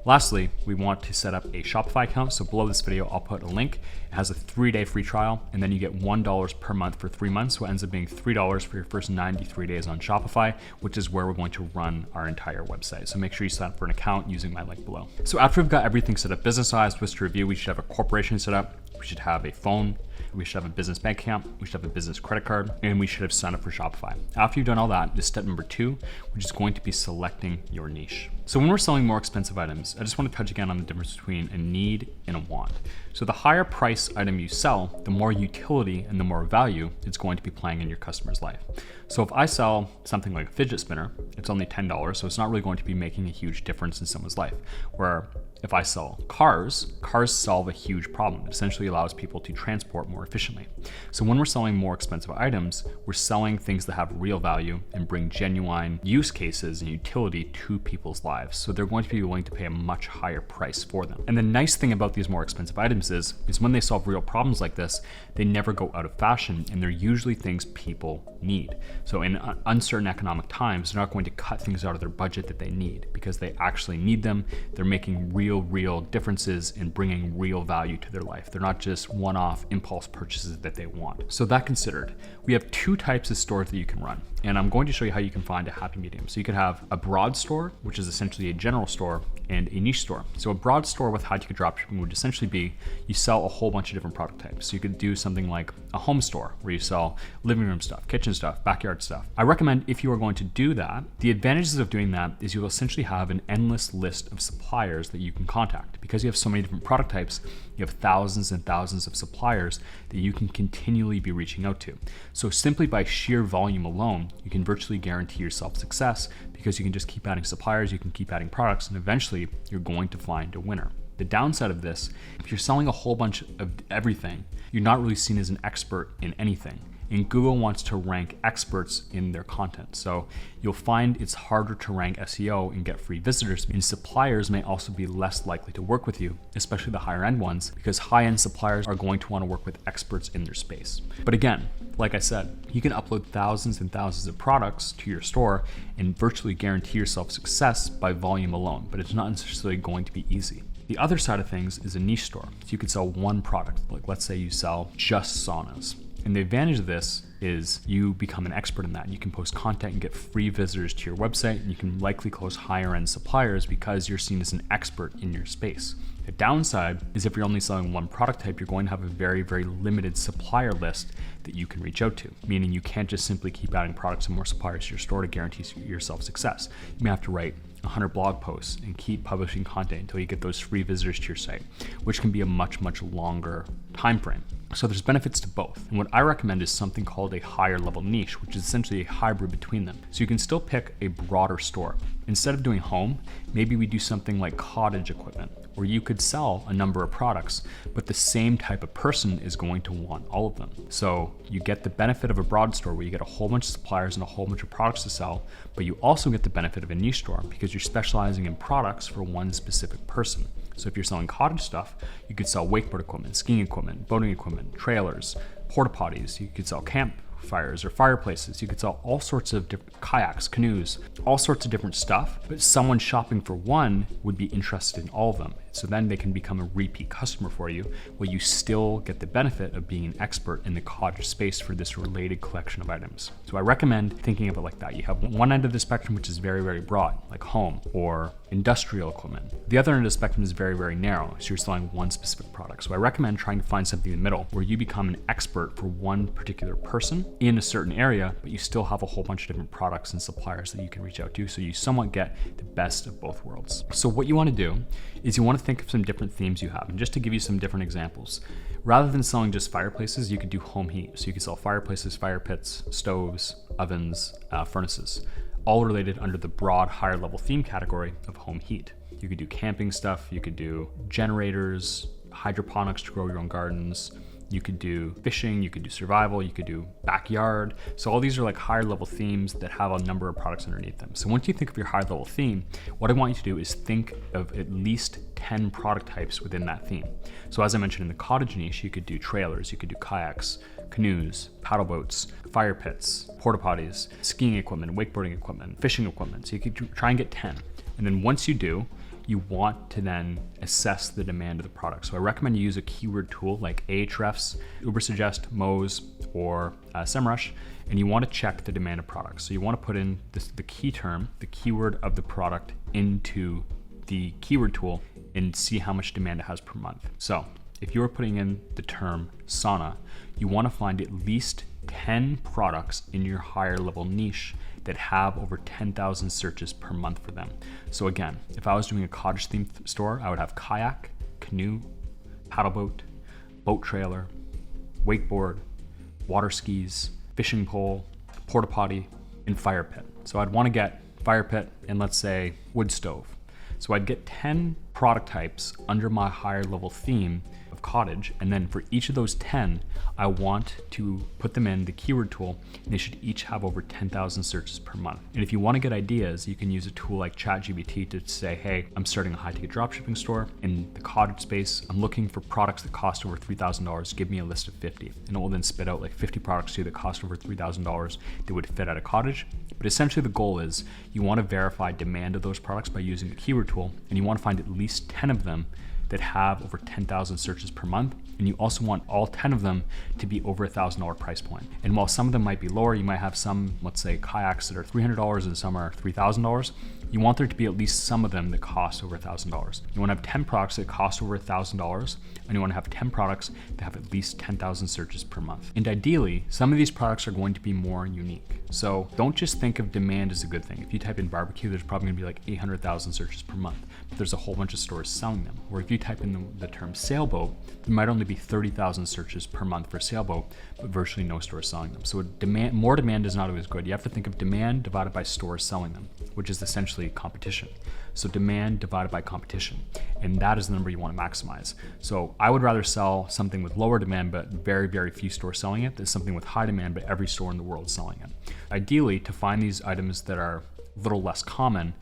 Lastly, we want to set up a Shopify account. So below this video, I'll put a link. It has a 3-day free trial, and then you get $1 per month for 3 months. So it ends up being $3 for your first 93 days on Shopify, which is where we're going to run our entire website. So make sure you sign up for an account using my link below. So after we've got everything set up business-wise, twist to review, we should have a corporation set up. We should have a phone. We should have a business bank account. We should have a business credit card, and we should have signed up for Shopify. After you've done all that, is step number 2, which is going to be selecting your niche. So when we're selling more expensive items, I just want to touch again on the difference between a need and a want. So the higher price item you sell, the more utility and the more value it's going to be playing in your customer's life. So if I sell something like a fidget spinner, it's only $10, so it's not really going to be making a huge difference in someone's life. Where if I sell cars, cars solve a huge problem. It essentially allows people to transport more efficiently. So when we're selling more expensive items, we're selling things that have real value and bring genuine use cases and utility to people's lives. So they're going to be willing to pay a much higher price for them. And the nice thing about these more expensive items is when they solve real problems like this, they never go out of fashion, and they're usually things people need. So in uncertain economic times, they're not going to cut things out of their budget that they need because they actually need them. They're making real differences and bringing real value to their life. They're not just one-off impulse purchases that they want. So that considered, we have two types of stores that you can run, and I'm going to show you how you can find a happy medium. So you could have a broad store, which is essentially a general store, and a niche store. So a broad store with high ticket dropshipping would essentially be you sell a whole bunch of different product types. So you could do something like a home store where you sell living room stuff, kitchen stuff, backyard stuff. I recommend if you are going to do that, the advantages of doing that is you'll essentially have an endless list of suppliers that you can contact. Because you have so many different product types, you have thousands and thousands of suppliers that you can continually be reaching out to. So simply by sheer volume alone, you can virtually guarantee yourself success because you can just keep adding suppliers, you can keep adding products, and eventually you're going to find a winner. The downside of this, if you're selling a whole bunch of everything, you're not really seen as an expert in anything. And Google wants to rank experts in their content. So you'll find it's harder to rank SEO and get free visitors. And suppliers may also be less likely to work with you, especially the higher end ones, because high end suppliers are going to want to work with experts in their space. But again, like I said, you can upload thousands and thousands of products to your store and virtually guarantee yourself success by volume alone, but it's not necessarily going to be easy. The other side of things is a niche store. So you could sell one product, like let's say you sell just saunas. And the advantage of this is you become an expert in that. You can post content and get free visitors to your website, and you can likely close higher end suppliers because you're seen as an expert in your space. The downside is if you're only selling one product type, you're going to have a very limited supplier list that you can reach out to, meaning you can't just simply keep adding products and more suppliers to your store to guarantee yourself success. You may have to write 100 blog posts and keep publishing content until you get those free visitors to your site, which can be a much longer time frame. So there's benefits to both. And what I recommend is something called a higher level niche, which is essentially a hybrid between them. So you can still pick a broader store. Instead of doing home, maybe we do something like cottage equipment, where you could sell a number of products, but the same type of person is going to want all of them. So you get the benefit of a broad store where you get a whole bunch of suppliers and a whole bunch of products to sell, but you also get the benefit of a niche store because you're specializing in products for one specific person. So if you're selling cottage stuff, you could sell wakeboard equipment, skiing equipment, boating equipment, trailers, porta potties. You could sell campfires or fireplaces. You could sell all sorts of different kayaks, canoes, all sorts of different stuff. But someone shopping for one would be interested in all of them. So then they can become a repeat customer for you, where you still get the benefit of being an expert in the cottage space for this related collection of items. So I recommend thinking of it like that. You have one end of the spectrum, which is very broad, like home or industrial equipment. The other end of the spectrum is very narrow, so you're selling one specific product. So I recommend trying to find something in the middle where you become an expert for one particular person in a certain area, but you still have a whole bunch of different products and suppliers that you can reach out to, so you somewhat get the best of both worlds. So what you want to do is you want to think of some different themes you have. And just to give you some different examples, rather than selling just fireplaces, you could do home heat. So you could sell fireplaces, fire pits, stoves, ovens, furnaces, all related under the broad higher level theme category of home heat. You could do camping stuff, you could do generators, hydroponics to grow your own gardens, you could do fishing, you could do survival, you could do backyard. So all these are like higher level themes that have a number of products underneath them. So once you think of your higher level theme, what I want you to do is think of at least 10 product types within that theme. So as I mentioned in the cottage niche, you could do trailers, you could do kayaks, canoes, paddle boats, fire pits, porta potties, skiing equipment, wakeboarding equipment, fishing equipment. So you could try and get 10. And then once you do, you want to then assess the demand of the product. So I recommend you use a keyword tool like Ahrefs, Ubersuggest, Moz, or SEMrush, and you want to check the demand of products. So you want to put in the key term, the keyword of the product into the keyword tool and see how much demand it has per month. So if you're putting in the term sauna, you want to find at least 10 products in your higher level niche that have over 10,000 searches per month for them. So again, if I was doing a cottage themed store, I would have kayak, canoe, paddle boat, boat trailer, wakeboard, water skis, fishing pole, porta potty, and fire pit. So I'd want to get fire pit and let's say wood stove. So I'd get 10 product types under my higher level theme of cottage, and then for each of those 10, I want to put them in the keyword tool, and they should each have over 10,000 searches per month. And if you want to get ideas, you can use a tool like ChatGPT to say, hey, I'm starting a high ticket dropshipping store in the cottage space. I'm looking for products that cost over $3,000. Give me a list of 50. And it will then spit out like 50 products to you that cost over $3,000 that would fit at a cottage. But essentially the goal is you want to verify demand of those products by using a keyword tool, and you want to find at least 10 of them that have over 10,000 searches per month. And you also want all 10 of them to be over $1,000 price point. And while some of them might be lower, you might have some, let's say kayaks that are $300 and some are $3,000. You want there to be at least some of them that cost over $1,000. You want to have 10 products that cost over $1,000, and you want to have 10 products that have at least 10,000 searches per month. And ideally, some of these products are going to be more unique. So don't just think of demand as a good thing. If you type in barbecue, there's probably gonna be like 800,000 searches per month, but there's a whole bunch of stores selling them. Or if you type in the term sailboat, there might only be 30,000 searches per month for sailboat, but virtually no stores selling them. So more demand is not always good. You have to think of demand divided by stores selling them, which is essentially competition. So demand divided by competition, and that is the number you want to maximize. So I would rather sell something with lower demand but very, very few stores selling it than something with high demand but every store in the world selling it. Ideally, to find these items that are a little less common,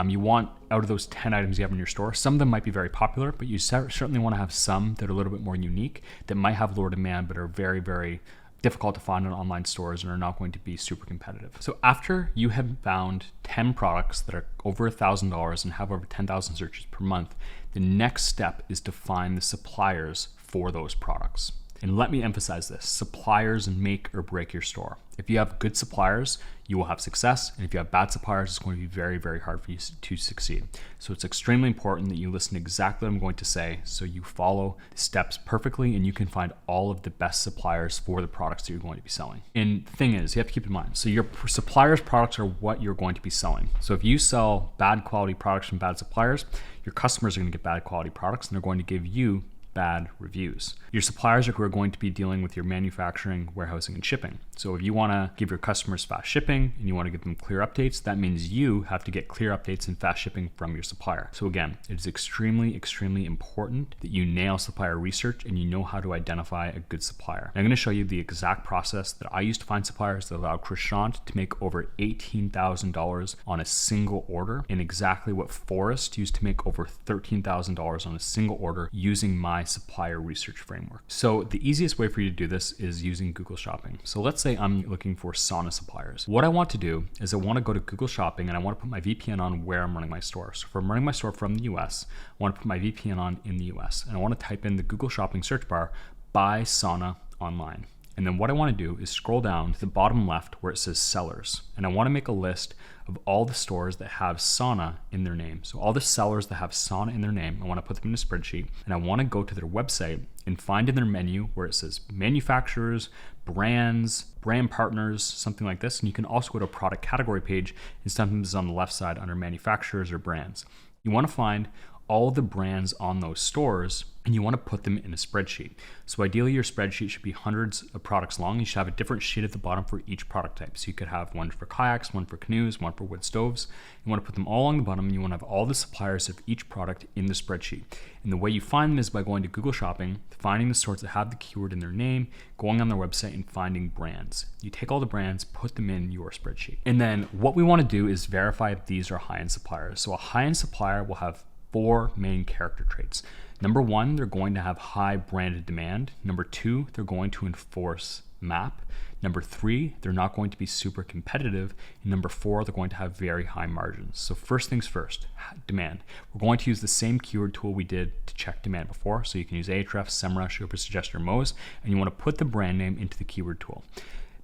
you want, out of those 10 items you have in your store, some of them might be very popular, but you certainly want to have some that are a little bit more unique, that might have lower demand but are very, very difficult to find in online stores and are not going to be super competitive. So after you have found 10 products that are over $1,000 and have over 10,000 searches per month, the next step is to find the suppliers for those products. And let me emphasize this, suppliers make or break your store. If you have good suppliers, you will have success. And if you have bad suppliers, it's going to be very, very hard for you to succeed. So it's extremely important that you listen to exactly what I'm going to say so you follow the steps perfectly and you can find all of the best suppliers for the products that you're going to be selling. And the thing is, you have to keep in mind, so your suppliers' products are what you're going to be selling. So if you sell bad quality products from bad suppliers, your customers are going to get bad quality products and they're going to give you bad reviews. Your suppliers are going to be dealing with your manufacturing, warehousing, and shipping. So if you want to give your customers fast shipping and you want to give them clear updates, that means you have to get clear updates and fast shipping from your supplier. So again, it is extremely, extremely important that you nail supplier research and you know how to identify a good supplier. I'm going to show you the exact process that I used to find suppliers that allowed Krishant to make over $18,000 on a single order, and exactly what Forrest used to make over $13,000 on a single order using my supplier research framework. So the easiest way for you to do this is using Google Shopping. So let's say I'm looking for sauna suppliers. What I want to do is I want to go to Google Shopping and I want to put my VPN on where I'm running my store. So if I'm running my store from the US, I want to put my VPN on in the US, and I want to type in the Google Shopping search bar, buy sauna online. And then what I want to do is scroll down to the bottom left where it says sellers. And I want to make a list of all the stores that have sauna in their name. So all the sellers that have sauna in their name, I want to put them in a spreadsheet, and I want to go to their website and find in their menu where it says manufacturers, brands, brand partners, something like this. And you can also go to a product category page, and something is on the left side under manufacturers or brands. You want to find all the brands on those stores and you want to put them in a spreadsheet. So ideally your spreadsheet should be hundreds of products long. You should have a different sheet at the bottom for each product type. So you could have one for kayaks, one for canoes, one for wood stoves. You want to put them all on the bottom, and you want to have all the suppliers of each product in the spreadsheet. And the way you find them is by going to Google Shopping, finding the stores that have the keyword in their name, going on their website and finding brands. You take all the brands, put them in your spreadsheet. And then what we want to do is verify if these are high-end suppliers. So a high-end supplier will have 4 main character traits. Number 1, they're going to have high branded demand. Number 2, they're going to enforce MAP. Number 3, they're not going to be super competitive. And number 4, they're going to have very high margins. So first things first, demand. We're going to use the same keyword tool we did to check demand before. So you can use Ahrefs, SEMrush, Supersuggester, or Moz, and you want to put the brand name into the keyword tool.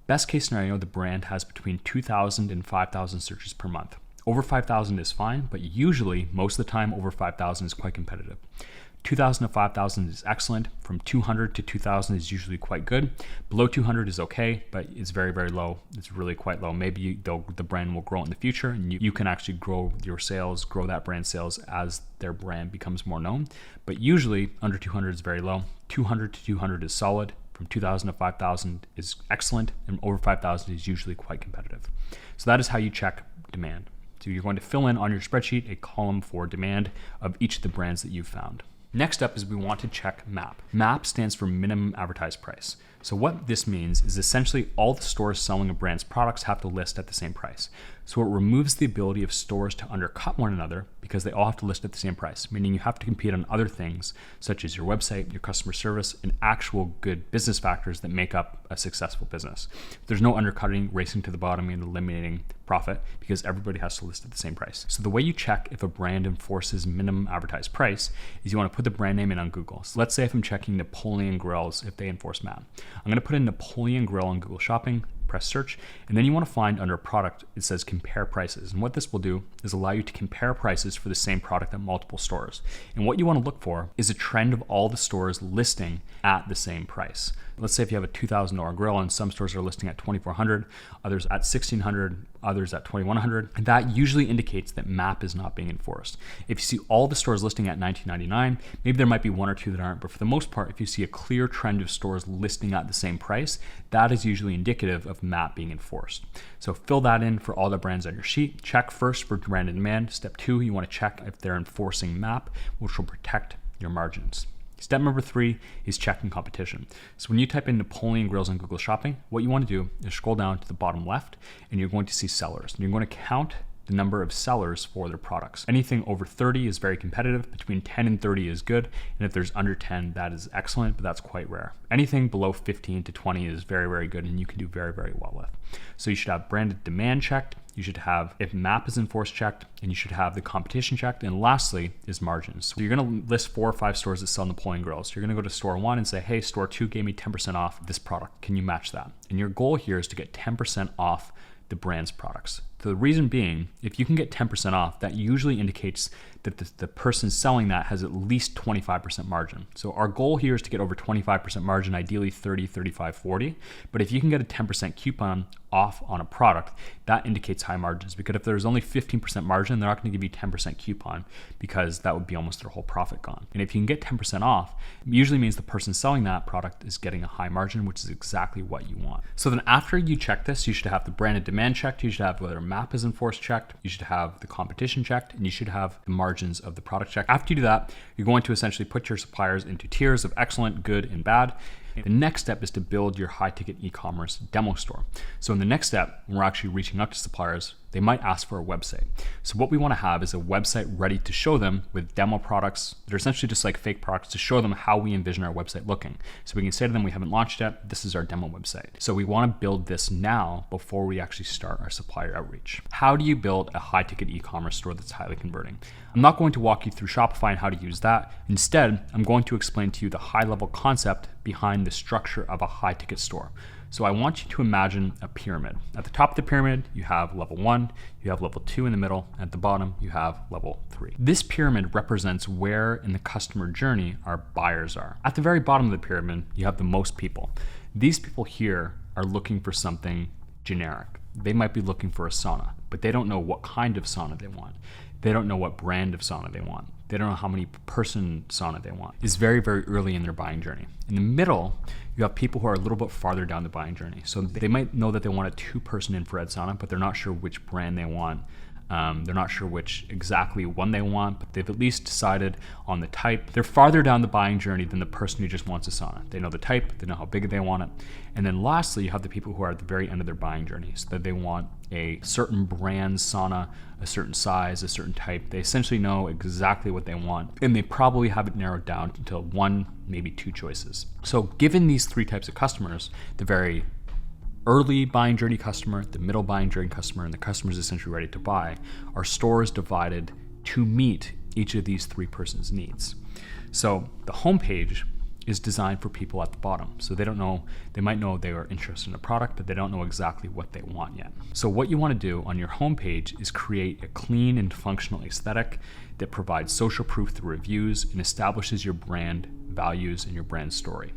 Best case scenario, the brand has between 2,000 and 5,000 searches per month. Over 5,000 is fine, but usually, most of the time, over 5,000 is quite competitive. 2,000 to 5,000 is excellent. From 200 to 2,000 is usually quite good. Below 200 is okay, but it's very, very low. It's really quite low. Maybe the brand will grow in the future, and you can actually grow your sales, grow that brand sales as their brand becomes more known. But usually, under 200 is very low. 200 to 200 is solid. From 2,000 to 5,000 is excellent, and over 5,000 is usually quite competitive. So that is how you check demand. So So you're going to fill in on your spreadsheet a column for demand of each of the brands that you've found. Next up is we want to check MAP. MAP stands for minimum advertised price. So what this means is essentially all the stores selling a brand's products have to list at the same price. So it removes the ability of stores to undercut one another because they all have to list at the same price, meaning you have to compete on other things such as your website, your customer service, and actual good business factors that make up a successful business. There's no undercutting, racing to the bottom, and eliminating profit because everybody has to list at the same price. So the way you check if a brand enforces minimum advertised price is you want to put the brand name in on Google. So let's say if I'm checking Napoleon Grills, if they enforce MAP, I'm going to put in Napoleon Grill on Google Shopping, press search, and then you want to find under product, it says compare prices. And what this will do is allow you to compare prices for the same product at multiple stores. And what you want to look for is a trend of all the stores listing at the same price. Let's say if you have a $2,000 grill and some stores are listing at $2,400, others at $1,600, others at $2,100, and that usually indicates that MAP is not being enforced. If you see all the stores listing at $19.99, maybe there might be one or two that aren't, but for the most part, if you see a clear trend of stores listing at the same price, that is usually indicative of MAP being enforced. So fill that in for all the brands on your sheet. Check first for brand and demand. Step 2, you want to check if they're enforcing MAP, which will protect your margins. Step number 3 is checking competition. So when you type in Napoleon Grills on Google Shopping, what you want to do is scroll down to the bottom left and you're going to see sellers. And you're going to count the number of sellers for their products. Anything over 30 is very competitive. Between 10 and 30 is good. And if there's under 10, that is excellent, but that's quite rare. Anything below 15 to 20 is very, very good and you can do very, very well with. So you should have branded demand checked. You should have if MAP is enforced checked, and you should have the competition checked. And lastly is margins. So you're going to list 4 or 5 stores that sell Napoleon Grills. You're going to go to store 1 and say, hey, store 2 gave me 10% off this product. Can you match that? And your goal here is to get 10% off the brand's products. So the reason being, if you can get 10% off, that usually indicates that the person selling that has at least 25% margin. So our goal here is to get over 25% margin, ideally 30, 35, 40. But if you can get a 10% coupon off on a product, that indicates high margins, because if there's only 15% margin, they're not going to give you 10% coupon because that would be almost their whole profit gone. And if you can get 10% off, it usually means the person selling that product is getting a high margin, which is exactly what you want. So then after you check this, you should have the branded demand checked, you should have whether MAP is enforced checked, you should have the competition checked, and you should have the margins of the product checked. After you do that, you're going to essentially put your suppliers into tiers of excellent, good, and bad. The next step is to build your high ticket e-commerce demo store. So in the next step, when we're actually reaching out to suppliers, they might ask for a website. So what we want to have is a website ready to show them with demo products that are essentially just like fake products to show them how we envision our website looking. So we can say to them, we haven't launched yet, this is our demo website. So we want to build this now before we actually start our supplier outreach. How do you build a high ticket e-commerce store that's highly converting? I'm not going to walk you through Shopify and how to use that. Instead, I'm going to explain to you the high level concept behind the structure of a high ticket store. So I want you to imagine a pyramid. At the top of the pyramid, you have level 1, you have level 2 in the middle, and at the bottom, you have level 3. This pyramid represents where in the customer journey our buyers are. At the very bottom of the pyramid, you have the most people. These people here are looking for something generic. They might be looking for a sauna, but they don't know what kind of sauna they want. They don't know what brand of sauna they want. They don't know how many person sauna they want. It's very, very early in their buying journey. In the middle, you have people who are a little bit farther down the buying journey. So they might know that they want a 2-person infrared sauna, but they're not sure which brand they want. They're not sure which exactly one they want, but they've at least decided on the type. They're farther down the buying journey than the person who just wants a sauna. They know the type, they know how big they want it. And then lastly, you have the people who are at the very end of their buying journey, so that they want a certain brand sauna, a certain size, a certain type. They essentially know exactly what they want, and they probably have it narrowed down to 1, maybe 2 choices. So given these 3 types of customers, the very early buying journey customer, the middle buying journey customer, and the customer is essentially ready to buy, our store is divided to meet each of these 3 persons' needs. So the homepage is designed for people at the bottom. So they don't know, they might know they are interested in a product, but they don't know exactly what they want yet. So what you want to do on your homepage is create a clean and functional aesthetic that provides social proof through reviews and establishes your brand values and your brand story.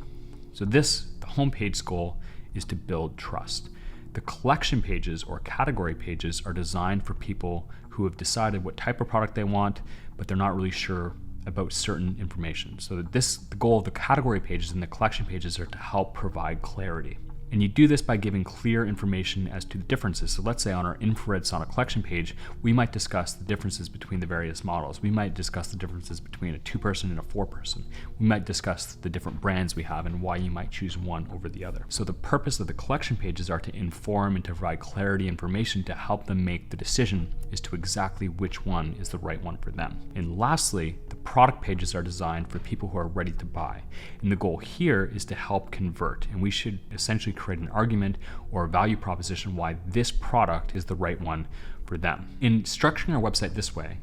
So the homepage goal is to build trust. The collection pages or category pages are designed for people who have decided what type of product they want, but they're not really sure about certain information. So the goal of the category pages and the collection pages are to help provide clarity. And you do this by giving clear information as to the differences. So let's say on our infrared sauna collection page, we might discuss the differences between the various models. We might discuss the differences between a 2-person and a 4-person. We might discuss the different brands we have and why you might choose one over the other. So the purpose of the collection pages are to inform and to provide clarity information to help them make the decision as to exactly which one is the right one for them. And lastly, the product pages are designed for people who are ready to buy. And the goal here is to help convert. And we should essentially create an argument or a value proposition why this product is the right one for them. In structuring our website this way,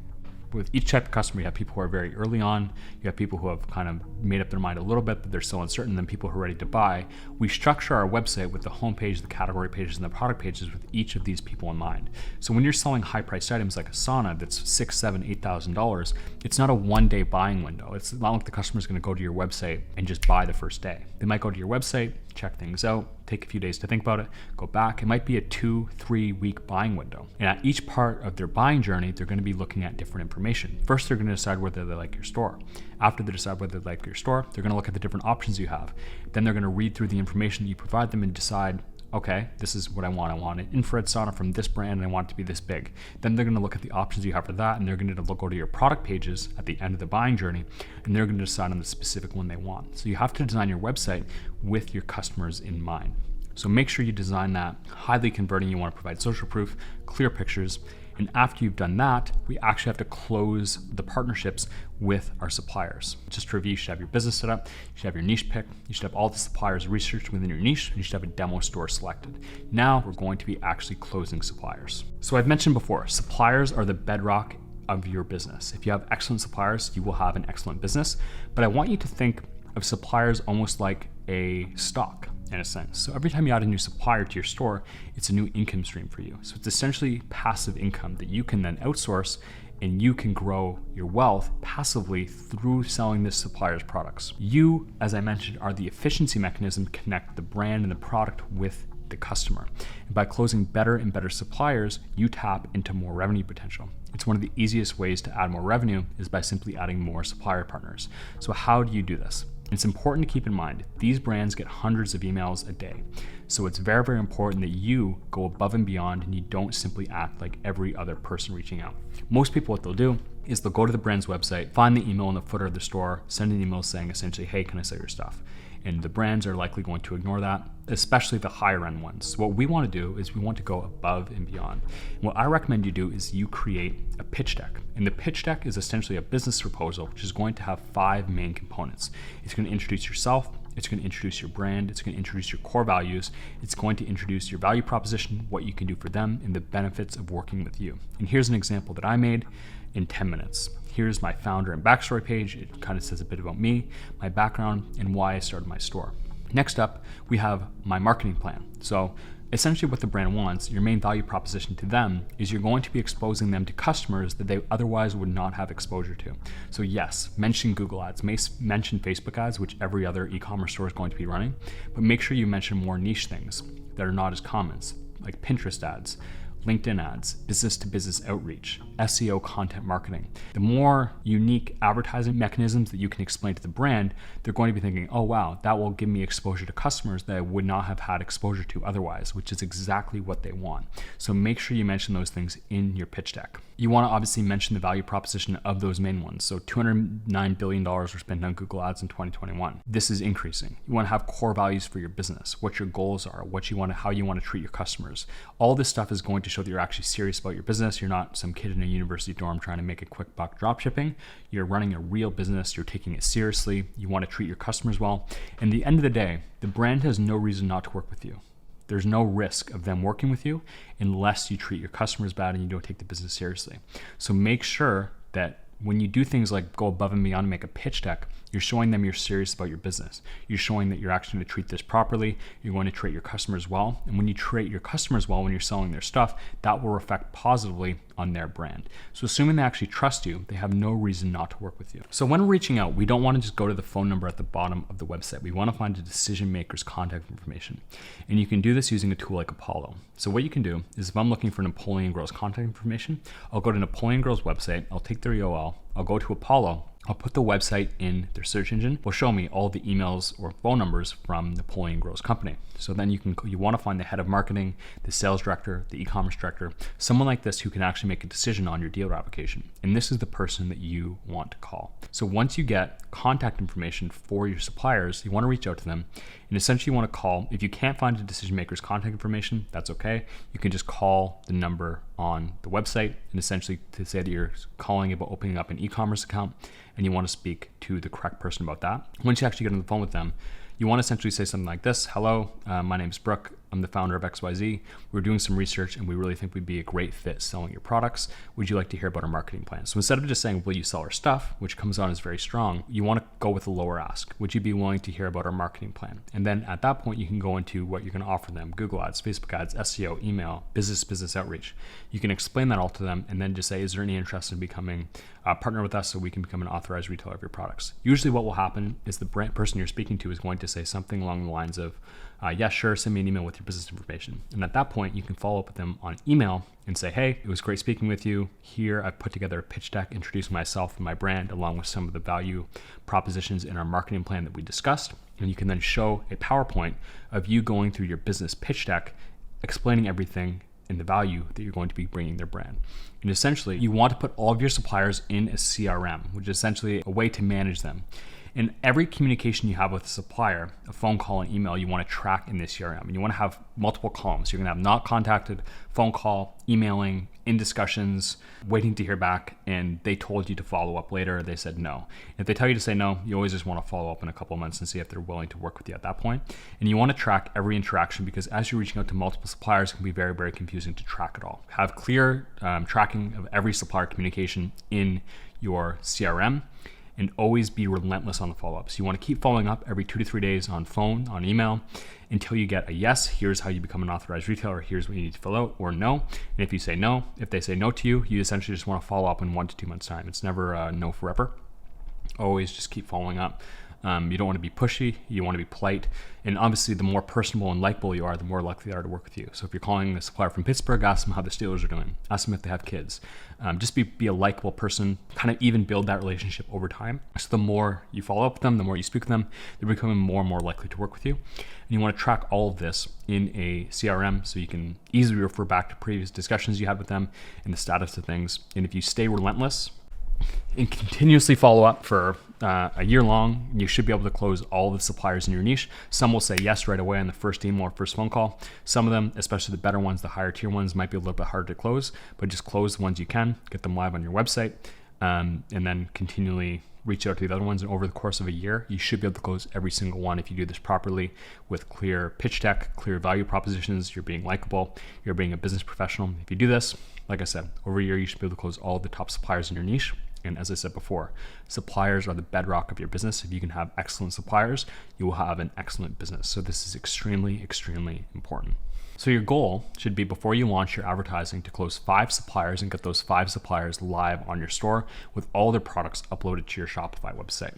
with each type of customer, you have people who are very early on, you have people who have kind of made up their mind a little bit, but they're still uncertain, then people who are ready to buy. We structure our website with the homepage, the category pages, and the product pages with each of these people in mind. So when you're selling high-priced items like a sauna that's $6,000, $7,000, $8,000, it's not a one-day buying window. It's not like the customer's gonna go to your website and just buy the first day. They might go to your website, check things out, take a few days to think about it, go back. It might be a 2-3 week buying window. And at each part of their buying journey, they're gonna be looking at different information. First, they're gonna decide whether they like your store. After they decide whether they like your store, they're gonna look at the different options you have. Then they're gonna read through the information that you provide them and decide, okay, this is what I want. I want an infrared sauna from this brand and I want it to be this big. Then they're gonna look at the options you have for that and they're gonna go to your product pages at the end of the buying journey and they're gonna decide on the specific one they want. So you have to design your website with your customers in mind. So make sure you design that highly converting. You wanna provide social proof, clear pictures, and after you've done that, we actually have to close the partnerships with our suppliers. Just to review, you should have your business set up, you should have your niche picked, you should have all the suppliers researched within your niche, and you should have a demo store selected. Now we're going to be actually closing suppliers. So I've mentioned before, suppliers are the bedrock of your business. If you have excellent suppliers, you will have an excellent business. But I want you to think of suppliers almost like a stock, in a sense. So every time you add a new supplier to your store, it's a new income stream for you. So it's essentially passive income that you can then outsource and you can grow your wealth passively through selling this supplier's products. You, as I mentioned, are the efficiency mechanism to connect the brand and the product with the customer. And by closing better and better suppliers, you tap into more revenue potential. It's one of the easiest ways to add more revenue is by simply adding more supplier partners. So how do you do this? It's important to keep in mind, these brands get hundreds of emails a day. So it's very, very important that you go above and beyond and you don't simply act like every other person reaching out. Most people, what they'll do is they'll go to the brand's website, find the email in the footer of the store, send an email saying essentially, hey, can I sell your stuff? And the brands are likely going to ignore that, especially the higher end ones. So what we want to do is we want to go above and beyond. And what I recommend you do is you create a pitch deck. And the pitch deck is essentially a business proposal, which is going to have 5 main components. It's going to introduce yourself, it's going to introduce your brand, it's going to introduce your core values, it's going to introduce your value proposition, what you can do for them, and the benefits of working with you. And here's an example that I made in 10 minutes. Here's my founder and backstory page. It kind of says a bit about me, my background, and why I started my store. Next up, we have my marketing plan. So essentially what the brand wants, your main value proposition to them is you're going to be exposing them to customers that they otherwise would not have exposure to. So yes, mention Google ads, mention Facebook ads, which every other e-commerce store is going to be running, but make sure you mention more niche things that are not as common, like Pinterest ads, LinkedIn ads, business-to-business outreach, SEO content marketing. The more unique advertising mechanisms that you can explain to the brand, they're going to be thinking, oh wow, that will give me exposure to customers that I would not have had exposure to otherwise, which is exactly what they want. So make sure you mention those things in your pitch deck. You want to obviously mention the value proposition of those main ones. So $209 billion were spent on Google ads in 2021. This is increasing. You want to have core values for your business, what your goals are, how you want to treat your customers. All this stuff is going to show that you're actually serious about your business. You're not some kid in a university dorm trying to make a quick buck drop shipping. You're running a real business. You're taking it seriously. You want to treat your customers well. And at the end of the day, the brand has no reason not to work with you. There's no risk of them working with you unless you treat your customers bad and you don't take the business seriously. So make sure that when you do things like go above and beyond and make a pitch deck, you're showing them you're serious about your business. You're showing that you're actually going to treat this properly. You're going to treat your customers well. And when you treat your customers well, when you're selling their stuff, that will reflect positively on their brand. So assuming they actually trust you, they have no reason not to work with you. So when reaching out, we don't want to just go to the phone number at the bottom of the website. We want to find a decision maker's contact information. And you can do this using a tool like Apollo. So what you can do is if I'm looking for Napoleon Girls contact information, I'll go to Napoleon Girls website, I'll take their URL, I'll go to Apollo, I'll put the website in their search engine. Will show me all the emails or phone numbers from the Napoleon Grills company. So then you want to find the head of marketing, the sales director, the e-commerce director, someone like this who can actually make a decision on your deal application. And this is the person that you want to call. So once you get contact information for your suppliers, you want to reach out to them, and essentially you want to call. If you can't find a decision maker's contact information, that's okay. You can just call the number on the website, and essentially to say that you're calling about opening up an e-commerce account and you want to speak to the correct person about that. Once you actually get on the phone with them, you want to essentially say something like this: hello, my name's Brooke. I'm the founder of XYZ. We're doing some research and we really think we'd be a great fit selling your products. Would you like to hear about our marketing plan? So instead of just saying, will you sell our stuff, which comes on as very strong, you want to go with a lower ask. Would you be willing to hear about our marketing plan? And then at that point, you can go into what you're going to offer them: Google ads, Facebook ads, SEO, email, business outreach. You can explain that all to them and then just say, is there any interest in becoming a partner with us so we can become an authorized retailer of your products? Usually what will happen is the person you're speaking to is going to say something along the lines of, yeah, sure, send me an email with your business information. And at that point, you can follow up with them on email and say, hey, it was great speaking with you. Here, I've put together a pitch deck introducing myself and my brand, along with some of the value propositions in our marketing plan that we discussed. And you can then show a PowerPoint of you going through your business pitch deck, explaining everything and the value that you're going to be bringing their brand. And essentially, you want to put all of your suppliers in a CRM, which is essentially a way to manage them. And every communication you have with a supplier, a phone call and email, you want to track in this CRM. And you want to have multiple columns. You're going to have not contacted, phone call, emailing, in discussions, waiting to hear back, and they told you to follow up later, they said no. If they tell you to say no, you always just want to follow up in a couple of months and see if they're willing to work with you at that point. And you want to track every interaction, because as you're reaching out to multiple suppliers, it can be very, very confusing to track it all. Have clear tracking of every supplier communication in your CRM. And always be relentless on the follow-ups. You want to keep following up every 2 to 3 days on phone, on email, until you get a yes, here's how you become an authorized retailer, here's what you need to fill out, or no. And if you say no, if they say no to you, you essentially just want to follow up in 1 to 2 months' time. It's never no forever. Always just keep following up. You don't want to be pushy, you want to be polite. And obviously, the more personable and likable you are, the more likely they are to work with you. So if you're calling a supplier from Pittsburgh, ask them how the Steelers are doing. Ask them if they have kids. Just be a likable person, kind of even build that relationship over time. So the more you follow up with them, the more you speak with them, they're becoming more and more likely to work with you. And you want to track all of this in a CRM so you can easily refer back to previous discussions you had with them and the status of things. And if you stay relentless and continuously follow up for a year long, you should be able to close all the suppliers in your niche. Some will say yes right away on the first email or first phone call. Some of them, especially the better ones, the higher tier ones, might be a little bit harder to close, but just close the ones you can, get them live on your website, and then continually reach out to the other ones. And over the course of a year, you should be able to close every single one if you do this properly with clear pitch deck, clear value propositions, you're being likable, you're being a business professional. If you do this, like I said, over a year, you should be able to close all the top suppliers in your niche. And as I said before, suppliers are the bedrock of your business. If you can have excellent suppliers, you will have an excellent business. So this is extremely, extremely important. So your goal should be, before you launch your advertising, to close 5 suppliers and get those 5 suppliers live on your store with all their products uploaded to your Shopify website.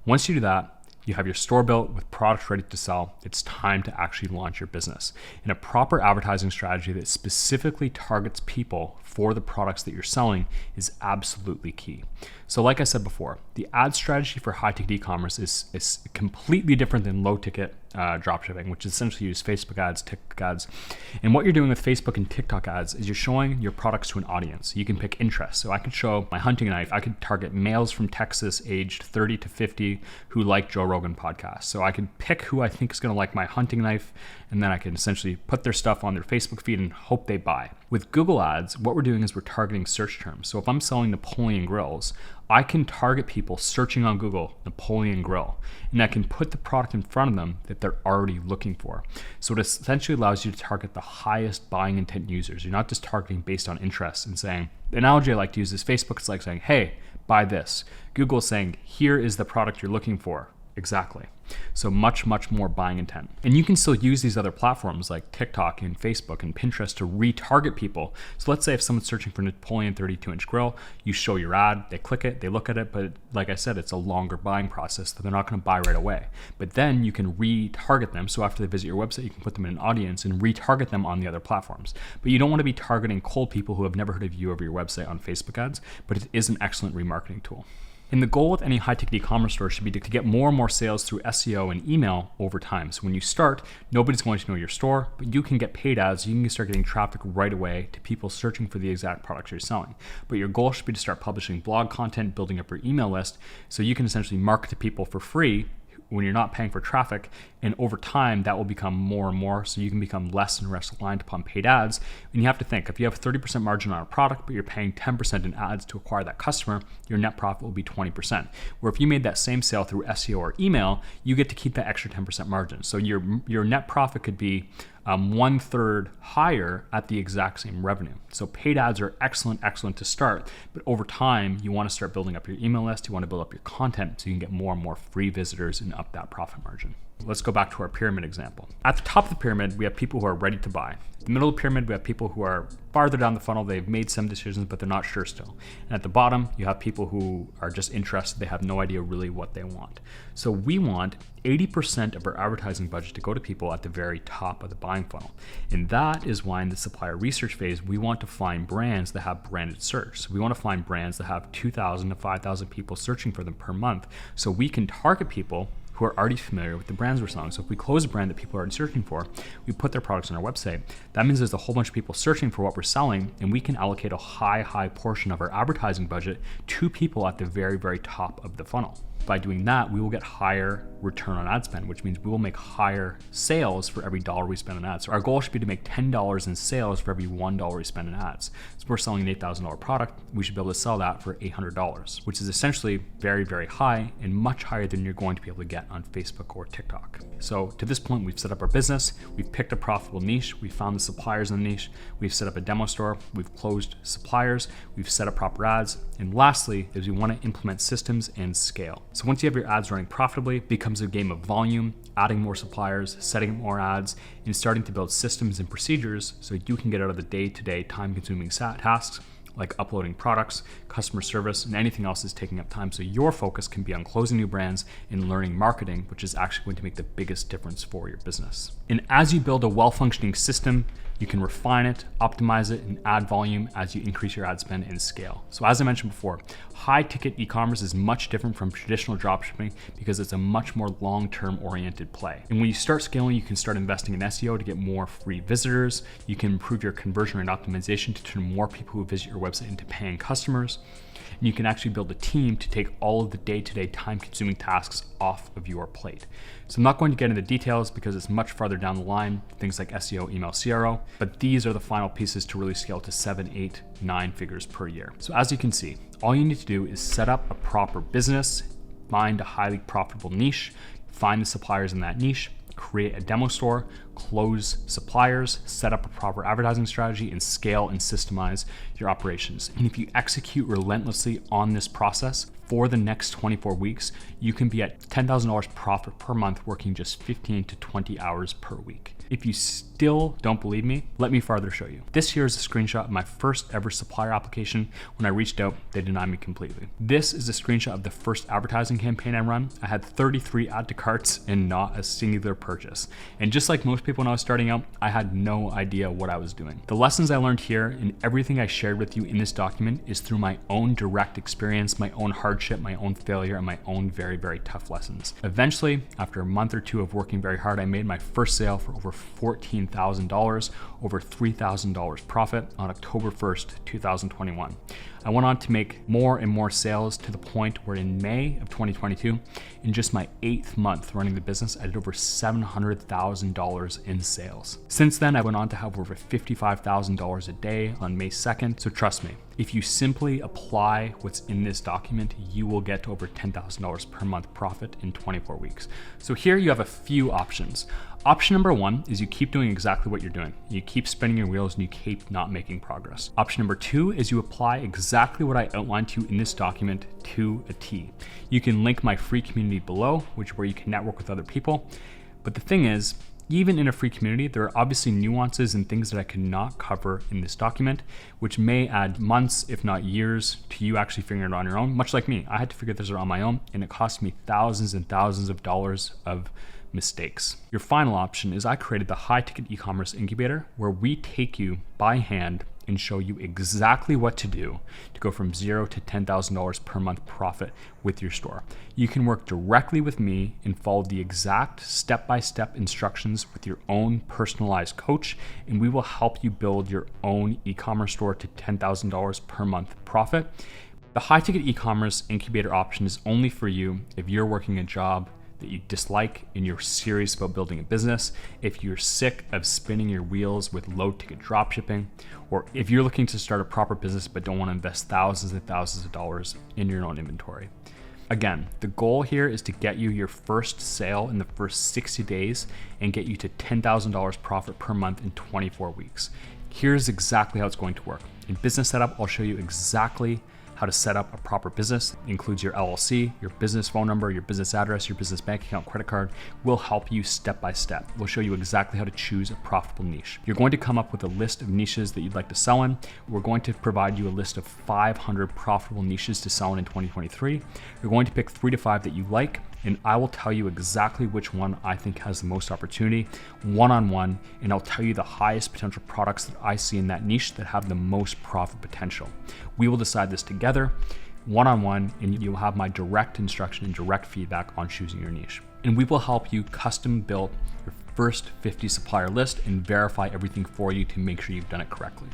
Once you do that, you have your store built with products ready to sell. It's time to actually launch your business. And a proper advertising strategy that specifically targets people for the products that you're selling is absolutely key. So like I said before, the ad strategy for high-ticket e-commerce is completely different than low-ticket dropshipping, which is essentially use Facebook ads, TikTok ads. And what you're doing with Facebook and TikTok ads is you're showing your products to an audience. You can pick interests. So I could show my hunting knife. I could target males from Texas aged 30 to 50 who like Joe Rogan podcast. So I could pick who I think is going to like my hunting knife, and then I can essentially put their stuff on their Facebook feed and hope they buy. With Google ads, what we're doing is we're targeting search terms. So if I'm selling Napoleon grills, I can target people searching on Google Napoleon grill, and I can put the product in front of them that they're already looking for. So it essentially allows you to target the highest buying intent users. You're not just targeting based on interest and saying, the analogy I like to use is Facebook is like saying, hey, buy this. Google is saying, here is the product you're looking for. Exactly. So much, much more buying intent. And you can still use these other platforms like TikTok and Facebook and Pinterest to retarget people. So let's say if someone's searching for Napoleon 32-inch grill, you show your ad, they click it, they look at it, but like I said, it's a longer buying process, so they're not going to buy right away. But then you can retarget them. So after they visit your website, you can put them in an audience and retarget them on the other platforms. But you don't want to be targeting cold people who have never heard of you over your website on Facebook ads, but it is an excellent remarketing tool. And the goal with any high-ticket e-commerce store should be to get more and more sales through SEO and email over time. So when you start, nobody's going to know your store, but you can get paid ads. You can start getting traffic right away to people searching for the exact products you're selling. But your goal should be to start publishing blog content, building up your email list, so you can essentially market to people for free when you're not paying for traffic, and over time that will become more and more, so you can become less and less reliant upon paid ads. And you have to think, if you have 30% margin on a product but you're paying 10% in ads to acquire that customer, your net profit will be 20%. Where if you made that same sale through SEO or email, you get to keep that extra 10% margin. So your net profit could be 1/3 higher at the exact same revenue. So paid ads are excellent to start, but over time you want to start building up your email list, you want to build up your content so you can get more and more free visitors and up that profit margin. Let's go back to our pyramid example. At the top of the pyramid, we have people who are ready to buy. In the middle of the pyramid, we have people who are farther down the funnel. They've made some decisions, but they're not sure still. And at the bottom, you have people who are just interested. They have no idea really what they want. So we want 80% of our advertising budget to go to people at the very top of the buying funnel. And that is why in the supplier research phase, we want to find brands that have branded search. So we want to find brands that have 2,000 to 5,000 people searching for them per month, so we can target people who are already familiar with the brands we're selling. So if we close a brand that people are already searching for, we put their products on our website. That means there's a whole bunch of people searching for what we're selling, and we can allocate a high portion of our advertising budget to people at the very top of the funnel. By doing that, we will get higher return on ad spend, which means we will make higher sales for every dollar we spend on ads. So our goal should be to make $10 in sales for every $1 we spend in ads. So if we're selling an $8,000 product, we should be able to sell that for $800, which is essentially very high and much higher than you're going to be able to get on Facebook or TikTok. So to this point, we've set up our business, we've picked a profitable niche, we've found the suppliers in the niche, we've set up a demo store, we've closed suppliers, we've set up proper ads, and lastly is we want to implement systems and scale. So once you have your ads running profitably, it becomes a game of volume, adding more suppliers, setting up more ads, and starting to build systems and procedures so you can get out of the day-to-day time-consuming tasks like uploading products, customer service, and anything else that's taking up time. So your focus can be on closing new brands and learning marketing, which is actually going to make the biggest difference for your business. And as you build a well-functioning system, you can refine it, optimize it, and add volume as you increase your ad spend and scale. So as I mentioned before, high-ticket e-commerce is much different from traditional dropshipping because it's a much more long-term oriented play. And when you start scaling, you can start investing in SEO to get more free visitors. You can improve your conversion rate optimization to turn more people who visit your website into paying customers. And you can actually build a team to take all of the day-to-day time-consuming tasks off of your plate. So I'm not going to get into details because it's much farther down the line, things like SEO, email, CRO, but these are the final pieces to really scale to 7, 8, 9 figures per year. So as you can see, all you need to do is set up a proper business, find a highly profitable niche, find the suppliers in that niche, create a demo store, close suppliers, set up a proper advertising strategy, and scale and systemize your operations. And if you execute relentlessly on this process for the next 24 weeks, you can be at $10,000 profit per month working just 15 to 20 hours per week. If you still don't believe me, let me further show you. This here is a screenshot of my first ever supplier application. When I reached out, they denied me completely. This is a screenshot of the first advertising campaign I run. I had 33 add to carts and not a singular purchase. And just like most people when I was starting out, I had no idea what I was doing. The lessons I learned here and everything I shared with you in this document is through my own direct experience, my own hardship, my own failure, and my own very tough lessons. Eventually, after a month or two of working very hard, I made my first sale for over $14,000, over $3,000 profit on October 1st, 2021. I went on to make more and more sales to the point where in May of 2022, in just my 8th month running the business, I did over $700,000 in sales. Since then, I went on to have over $55,000 a day on May 2nd. So trust me, if you simply apply what's in this document, you will get to over $10,000 per month profit in 24 weeks. So here you have a few options. Option number 1 is you keep doing exactly what you're doing. You keep spinning your wheels and you keep not making progress. Option number 2 is you apply exactly what I outlined to you in this document to a T. You can link my free community below, which is where you can network with other people. But the thing is, even in a free community, there are obviously nuances and things that I cannot cover in this document, which may add months, if not years, to you actually figuring it out on your own. Much like me, I had to figure this out on my own, and it cost me thousands and thousands of dollars of mistakes. Your final option is I created the high ticket e-commerce incubator where we take you by hand and show you exactly what to do to go from $0 to $10,000 per month profit with your store. You can work directly with me and follow the exact step-by-step instructions with your own personalized coach, and we will help you build your own e-commerce store to $10,000 per month profit. The high-ticket e-commerce incubator option is only for you if you're working a job that you dislike and you're serious about building a business, if you're sick of spinning your wheels with low-ticket dropshipping, or if you're looking to start a proper business but don't want to invest thousands and thousands of dollars in your own inventory. Again, the goal here is to get you your first sale in the first 60 days and get you to $10,000 profit per month in 24 weeks. Here's exactly how it's going to work. In Business Setup, I'll show you exactly how to set up a proper business. It includes your LLC, your business phone number, your business address, your business bank account, credit card. We'll help you step by step. We'll show you exactly how to choose a profitable niche. You're going to come up with a list of niches that you'd like to sell in. We're going to provide you a list of 500 profitable niches to sell in 2023. You're going to pick 3 to 5 that you like, and I will tell you exactly which one I think has the most opportunity, one-on-one, and I'll tell you the highest potential products that I see in that niche that have the most profit potential. We will decide this together, one-on-one, and you'll have my direct instruction and direct feedback on choosing your niche. And we will help you custom build your first 50 supplier list and verify everything for you to make sure you've done it correctly.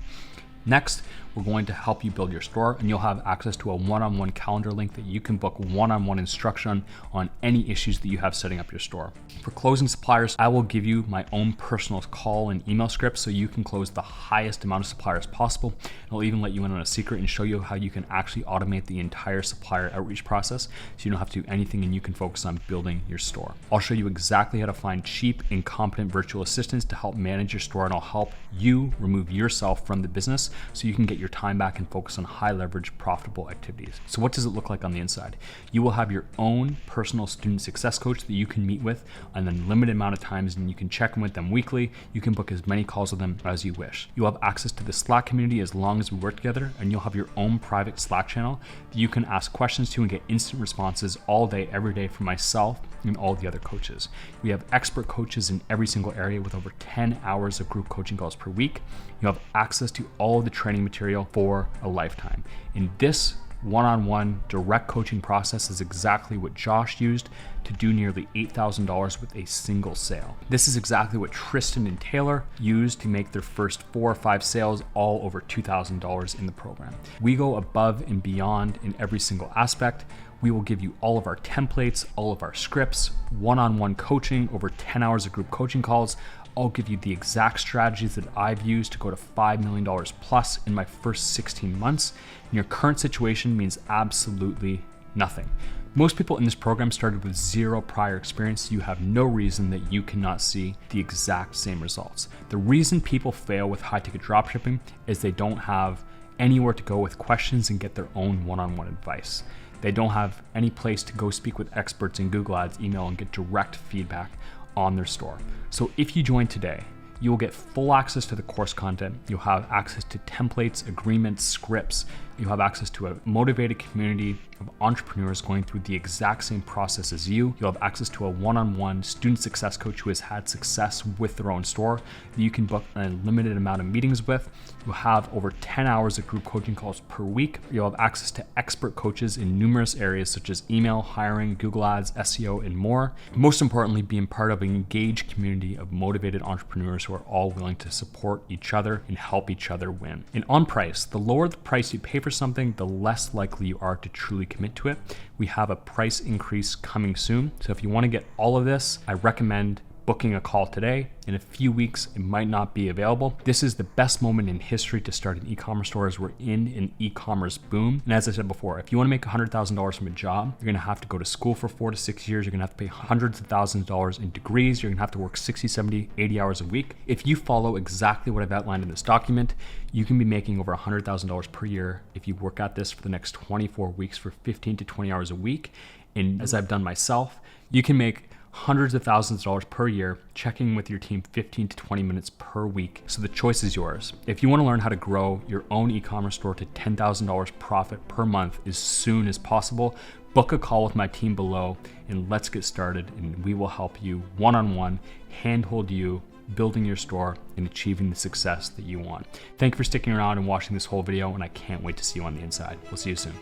Next, we're going to help you build your store, and you'll have access to a one-on-one calendar link that you can book one-on-one instruction on any issues that you have setting up your store. For closing suppliers, I will give you my own personal call and email script so you can close the highest amount of suppliers possible. I'll even let you in on a secret and show you how you can actually automate the entire supplier outreach process so you don't have to do anything and you can focus on building your store. I'll show you exactly how to find cheap and competent virtual assistants to help manage your store, and I'll help you remove yourself from the business so you can get your time back and focus on high leverage, profitable activities. So what does it look like on the inside? You will have your own personal student success coach that you can meet with an unlimited amount of times, and you can check in with them weekly. You can book as many calls with them as you wish. You'll have access to the Slack community as long as we work together, and you'll have your own private Slack channel that you can ask questions to and get instant responses all day, every day from myself and all the other coaches. We have expert coaches in every single area with over 10 hours of group coaching calls per week. You'll have access to all of the training material for a lifetime. In this one-on-one direct coaching process is exactly what Josh used to do nearly $8,000 with a single sale. This is exactly what Tristan and Taylor used to make their first 4 or 5 sales, all over $2,000 in the program. We go above and beyond in every single aspect. We will give you all of our templates, all of our scripts, one-on-one coaching, over 10 hours of group coaching calls. I'll give you the exact strategies that I've used to go to $5 million plus in my first 16 months. And your current situation means absolutely nothing. Most people in this program started with 0 prior experience. You have no reason that you cannot see the exact same results. The reason people fail with high ticket dropshipping is they don't have anywhere to go with questions and get their own one-on-one advice. They don't have any place to go speak with experts in Google Ads, email, and get direct feedback on their store. So if you join today, you will get full access to the course content. You'll have access to templates, agreements, scripts. You'll have access to a motivated community of entrepreneurs going through the exact same process as you. You'll have access to a one-on-one student success coach who has had success with their own store that you can book an unlimited amount of meetings with. You'll have over 10 hours of group coaching calls per week. You'll have access to expert coaches in numerous areas such as email, hiring, Google Ads, SEO, and more. Most importantly, being part of an engaged community of motivated entrepreneurs who are all willing to support each other and help each other win. And on price, the lower the price you pay for something, the less likely you are to truly commit to it. We have a price increase coming soon. So if you want to get all of this, I recommend booking a call today. In a few weeks, it might not be available. This is the best moment in history to start an e-commerce store as we're in an e-commerce boom. And as I said before, if you want to make $100,000 from a job, you're going to have to go to school for 4 to 6 years. You're going to have to pay hundreds of thousands of dollars in degrees. You're going to have to work 60, 70, 80 hours a week. If you follow exactly what I've outlined in this document, you can be making over $100,000 per year if you work at this for the next 24 weeks for 15 to 20 hours a week. And as I've done myself, you can make hundreds of thousands of dollars per year checking with your team 15 to 20 minutes per week. So the choice is yours. If you want to learn how to grow your own e-commerce store to $10,000 profit per month as soon as possible, book a call with my team below and let's get started, and we will help you one-on-one, handhold you building your store and achieving the success that you want. Thank you for sticking around and watching this whole video, and I can't wait to see you on the inside. We'll see you soon.